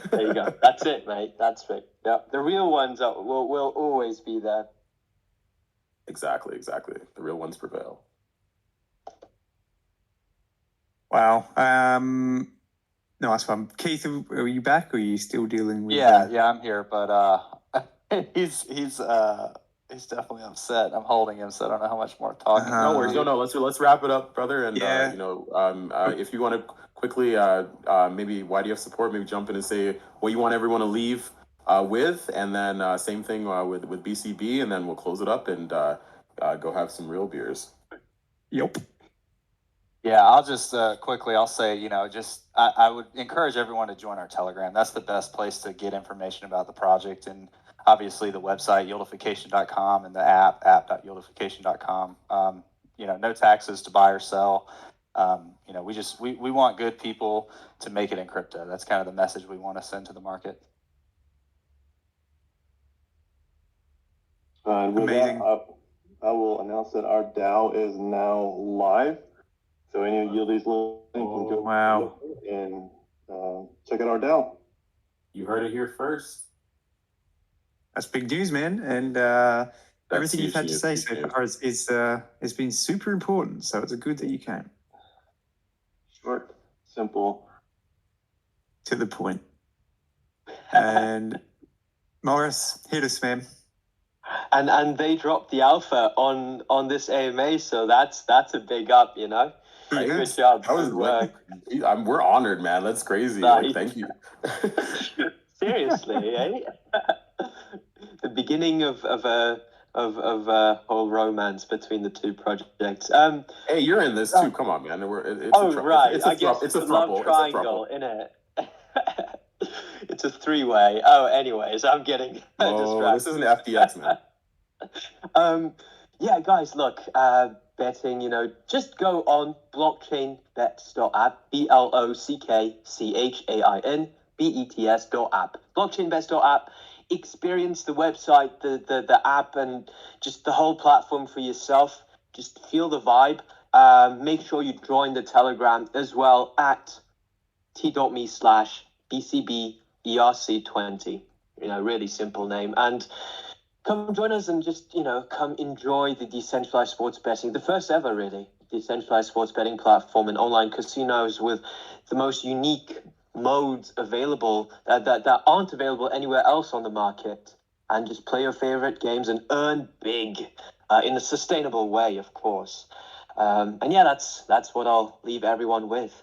That's it, mate. That's it. Yeah. The real ones will always be there. Exactly. The real ones prevail. Wow. No, that's fun. Keith, are you back, or are you still dealing with? Yeah, I'm here, but he's He's definitely upset. I'm holding him, so I don't know how much more talking. No worries. No, let's wrap it up, brother. And Yeah. if you want to quickly, maybe YDF support, maybe jump in and say what you want everyone to leave with, and then same thing with BCB, and then we'll close it up and go have some real beers. Yep. Yeah, I'll just quickly, I'll say, I would encourage everyone to join our Telegram. That's the best place to get information about the project. And obviously the website, yieldification.com, and the app.yieldification.com. No taxes to buy or sell. We want good people to make it in crypto. That's kind of the message we want to send to the market. And with Amazing. that, I will announce that our DAO is now live. So any of Yieldies listening can go Wow. and check out our DAO. You heard it here first. That's big news, man. And everything you've had to say so far has been super important. So it's good that you came. Short, simple. To the point. And Morris, hit us, man. And they dropped the alpha on this AMA, so that's a big up, Right. Good job. That was Good work. we're honored, man. That's crazy. Nice. Like, thank you. Seriously, eh? The beginning of a whole romance between the two projects. Hey, you're in this too. Come on, man. Right. It's a I guess it's a the love throuple. triangle, innit? It's a three-way. Oh, anyways, I'm getting distracted. This isn't FTX, man. Yeah, guys, look, betting, just go on blockchainbets.app, blockchainbets.app, blockchainbets.app. Experience the website, the app, and just the whole platform for yourself. Just feel the vibe. Make sure you join the Telegram as well at t.me/BCBERC20. Really simple name. And come join us and just, come enjoy the decentralized sports betting, the first ever, really, decentralized sports betting platform and online casinos with the most unique modes available that aren't available anywhere else on the market. And just play your favorite games and earn big in a sustainable way, of course. And yeah, that's what I'll leave everyone with.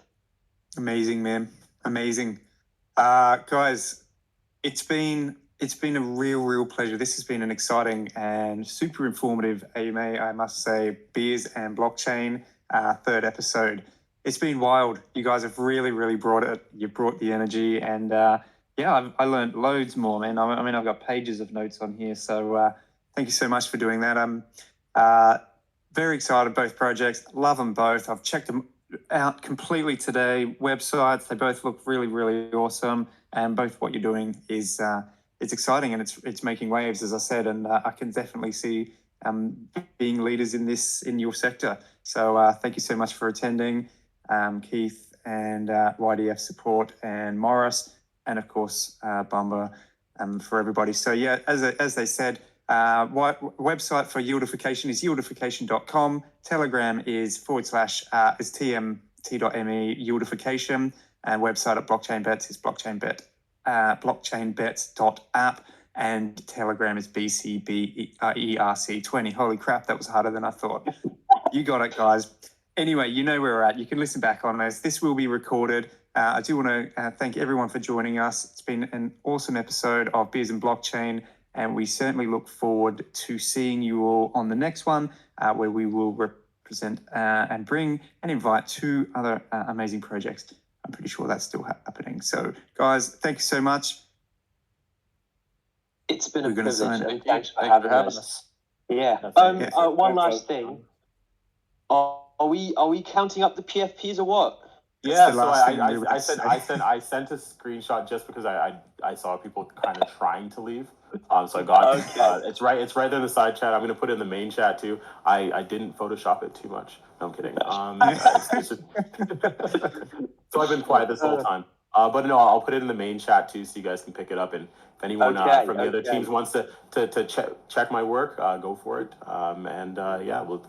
Amazing, man. Amazing. Guys, it's been a real pleasure. This has been an exciting and super informative AMA, I must say, Beers and Blockchain, third episode. It's been wild. You guys have really brought it. You brought the energy, and I learned loads more, man. I mean, I've got pages of notes on here, so thank you so much for doing that. I'm very excited, both projects. Love them both. I've checked them out completely today. Websites, they both look really awesome, and both what you're doing is it's exciting and it's making waves, as I said, and I can definitely see being leaders in your sector. So thank you so much for attending, Keith and YDF support and Morris, and of course Bumba, for everybody. So yeah, as they said, website for Yieldification is yieldification.com. Telegram is / is tmt.me Yieldification, and website at Blockchain Bets is blockchainbets.app, and Telegram is BCBERC20. Holy crap, that was harder than I thought. You got it, guys. Anyway, you know where we're at. You can listen back on this. This will be recorded. I do want to thank everyone for joining us. It's been an awesome episode of Beers and Blockchain, and we certainly look forward to seeing you all on the next one, where we will represent and bring and invite 2 other amazing projects. I'm pretty sure that's still happening. So, guys, thank you so much. It's been a We're gonna privilege, sign it. and thanks for having us. Yeah. One last thing. Are we counting up the PFPs or what? Yeah, the so last thing we were I gonna sent a screenshot just because I saw people kind of trying to leave. So I got it's right there in the side chat. I'm gonna put it in the main chat too. I didn't Photoshop it too much. No, I'm kidding. It's just so I've been quiet this whole time. But no, I'll put it in the main chat too, so you guys can pick it up. And if anyone from the other teams wants to check my work, go for it.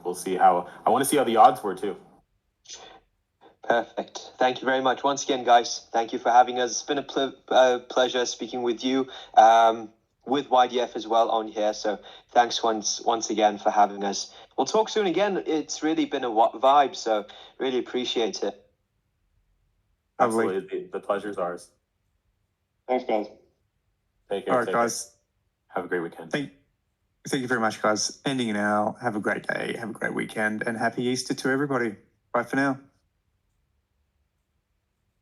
We'll see how. I want to see how the odds were too. Perfect. Thank you very much. Once again, guys, thank you for having us. It's been a pleasure speaking with you. with YDF as well on here. So thanks once again for having us. We'll talk soon again. It's really been a vibe, so really appreciate it. Lovely. Absolutely. The pleasure's ours. Thanks, guys. Take care. All right, take care. guys. Have a great weekend. Thank you very much, guys. Ending now. Have a great day. Have a great weekend, and happy Easter to everybody. Bye for now.